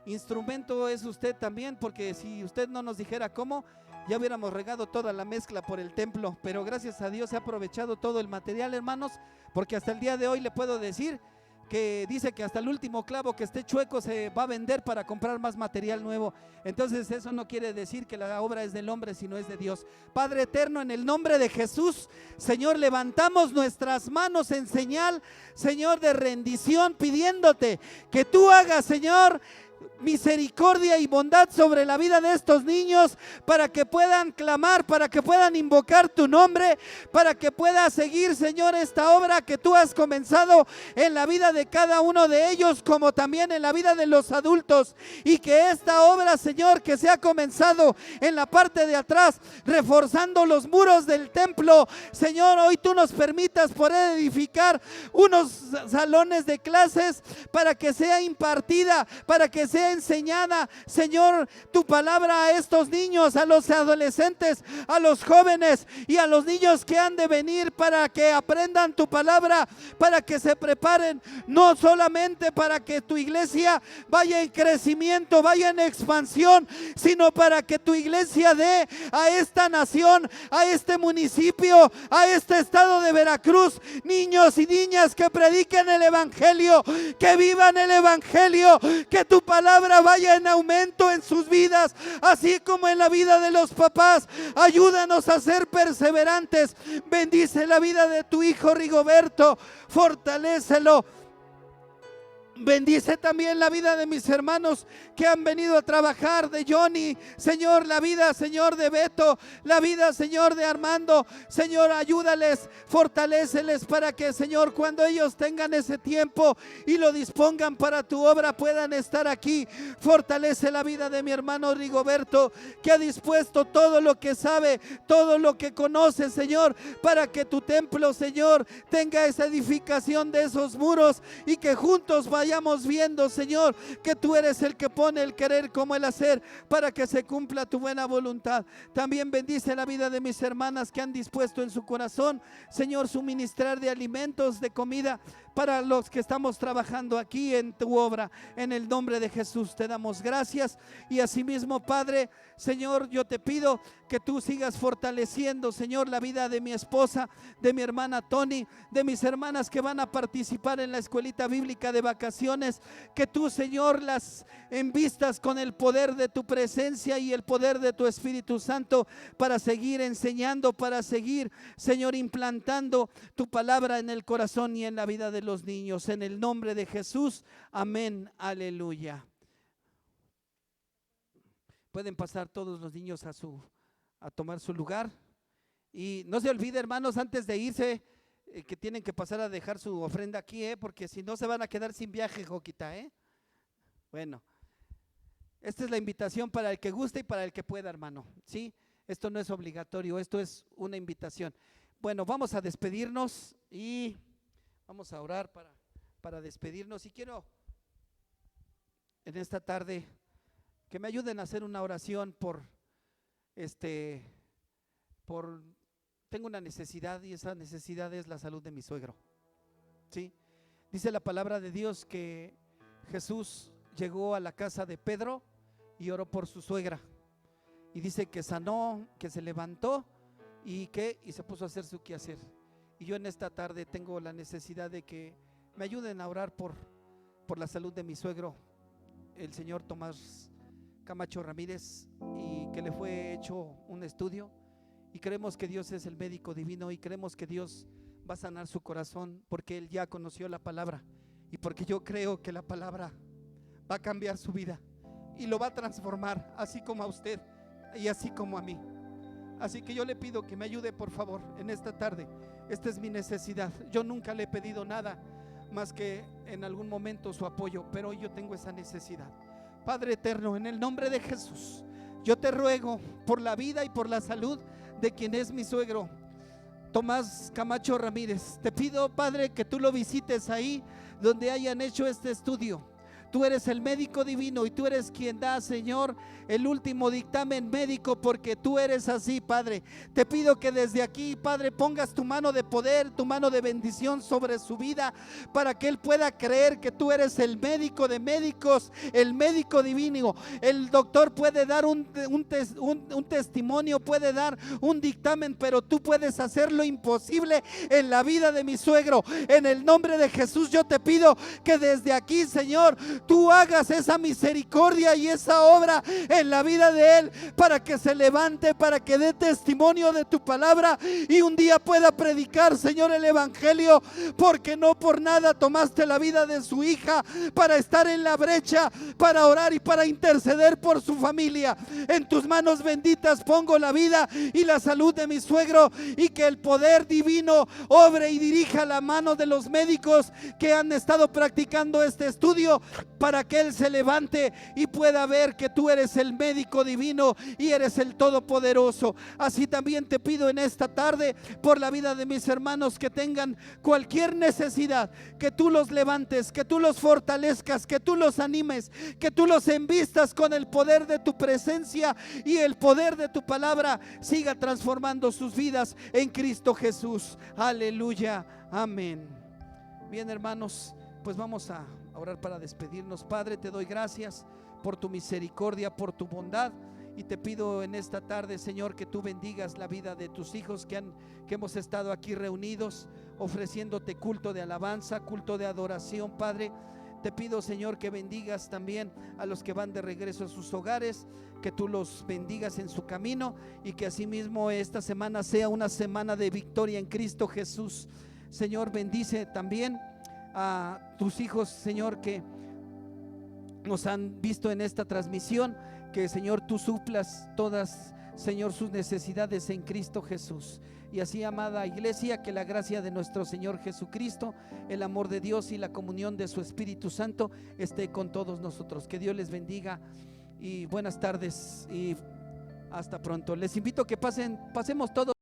instrumento es usted también, porque si usted no nos dijera cómo, ya hubiéramos regado toda la mezcla por el templo, pero gracias a Dios se ha aprovechado todo el material, hermanos, porque hasta el día de hoy le puedo decir que dice que hasta el último clavo que esté chueco se va a vender para comprar más material nuevo. Entonces eso no quiere decir que la obra es del hombre, sino es de Dios. Padre eterno, en el nombre de Jesús, Señor, levantamos nuestras manos en señal, Señor, de rendición, pidiéndote que tú hagas, Señor, misericordia y bondad sobre la vida de estos niños, para que puedan clamar, para que puedan invocar tu nombre, para que pueda seguir, Señor, esta obra que tú has comenzado en la vida de cada uno de ellos, como también en la vida de los adultos, y que esta obra, Señor, que se ha comenzado en la parte de atrás, reforzando los muros del templo, Señor, hoy tú nos permitas poder edificar unos salones de clases para que sea impartida, para que sea enseñada, Señor, tu palabra a estos niños, a los adolescentes, a los jóvenes y a los niños que han de venir, para que aprendan tu palabra, para que se preparen, no solamente para que tu iglesia vaya en crecimiento, vaya en expansión, sino para que tu iglesia dé a esta nación, a este municipio, a este estado de Veracruz, niños y niñas que prediquen el evangelio, que vivan el evangelio, que tu palabra vaya en aumento en sus vidas, así como en la vida de los papás. Ayúdanos a ser perseverantes. Bendice la vida de tu hijo Rigoberto, fortalécelo. Bendice también la vida de mis hermanos que han venido a trabajar, de Johnny, Señor, la vida, Señor, de Beto, la vida, Señor, de Armando. Señor, ayúdales, fortaléceles para que, Señor, cuando ellos tengan ese tiempo y lo dispongan para tu obra, puedan estar aquí. Fortalece la vida de mi hermano Rigoberto, que ha dispuesto todo lo que sabe, todo lo que conoce, Señor, para que tu templo, Señor, tenga esa edificación de esos muros, y que juntos vayamos viendo, Señor, que tú eres el que pone el querer como el hacer, para que se cumpla tu buena voluntad. También bendice la vida de mis hermanas que han dispuesto en su corazón, Señor, suministrar de alimentos, de comida para los que estamos trabajando aquí en tu obra. En el nombre de Jesús te damos gracias. Y asimismo, Padre, Señor, yo te pido que tú sigas fortaleciendo, Señor, la vida de mi esposa, de mi hermana Tony, de mis hermanas que van a participar en la escuelita bíblica de vacaciones. Que tú, Señor, las envistas con el poder de tu presencia y el poder de tu Espíritu Santo, para seguir enseñando, para seguir, Señor, implantando tu palabra en el corazón y en la vida de los niños. En el nombre de Jesús, amén, aleluya. Pueden pasar todos los niños a tomar su lugar. Y no se olvide, hermanos, antes de irse, que tienen que pasar a dejar su ofrenda aquí, porque si no se van a quedar sin viaje, Joquita, Bueno, esta es la invitación para el que guste y para el que pueda, hermano, ¿sí? Esto no es obligatorio, esto es una invitación. Bueno, vamos a despedirnos y vamos a orar para despedirnos. Y quiero en esta tarde que me ayuden a hacer una oración tengo una necesidad, y esa necesidad es la salud de mi suegro. ¿Sí? Dice la palabra de Dios que Jesús llegó a la casa de Pedro y oró por su suegra. Y dice que sanó, que se levantó y se puso a hacer su quehacer. Y yo en esta tarde tengo la necesidad de que me ayuden a orar por la salud de mi suegro, el señor Tomás Camacho Ramírez, y que le fue hecho un estudio. Y creemos que Dios es el médico divino y creemos que Dios va a sanar su corazón porque él ya conoció la palabra y porque yo creo que la palabra va a cambiar su vida y lo va a transformar, así como a usted y así como a mí. Así que yo le pido que me ayude, por favor, en esta tarde. Esta es mi necesidad. Yo nunca le he pedido nada más que en algún momento su apoyo, pero hoy yo tengo esa necesidad. Padre eterno, en el nombre de Jesús, yo te ruego por la vida y por la salud de quien es mi suegro, Tomás Camacho Ramírez. Te pido, Padre, que tú lo visites ahí donde hayan hecho este estudio. Tú eres el médico divino y tú eres quien da, Señor, el último dictamen médico, porque tú eres así, Padre. Te pido que desde aquí, Padre, pongas tu mano de poder, tu mano de bendición sobre su vida, para que él pueda creer que tú eres el médico de médicos, el médico divino. El doctor puede dar un testimonio, puede dar un dictamen, pero tú puedes hacer lo imposible en la vida de mi suegro. En el nombre de Jesús yo te pido que desde aquí, Señor, tú hagas esa misericordia y esa obra en la vida de él, para que se levante, para que dé testimonio de tu palabra y un día pueda predicar, Señor, el evangelio, porque no por nada tomaste la vida de su hija para estar en la brecha, para orar y para interceder por su familia. En tus manos benditas pongo la vida y la salud de mi suegro, y que el poder divino obre y dirija la mano de los médicos que han estado practicando este estudio, para que él se levante y pueda ver que tú eres el médico divino y eres el todopoderoso. Así también te pido en esta tarde por la vida de mis hermanos que tengan cualquier necesidad, que tú los levantes, que tú los fortalezcas, que tú los animes, que tú los envistas con el poder de tu presencia, y el poder de tu palabra siga transformando sus vidas en Cristo Jesús. Aleluya, amén. Bien, hermanos, pues vamos a orar para despedirnos. Padre, te doy gracias por tu misericordia, por tu bondad, y te pido en esta tarde, Señor, que tú bendigas la vida de tus hijos que hemos estado aquí reunidos ofreciéndote culto de alabanza, culto de adoración. Padre, te pido, Señor, que bendigas también a los que van de regreso a sus hogares, que tú los bendigas en su camino, y que asimismo esta semana sea una semana de victoria en Cristo Jesús. Señor, bendice también a tus hijos, Señor, que nos han visto en esta transmisión, que, Señor, tú suplas todas, Señor, sus necesidades en Cristo Jesús. Y así, amada iglesia, que la gracia de nuestro Señor Jesucristo, el amor de Dios y la comunión de su Espíritu Santo esté con todos nosotros. Que Dios les bendiga y buenas tardes y hasta pronto. Les invito a que pasemos todos.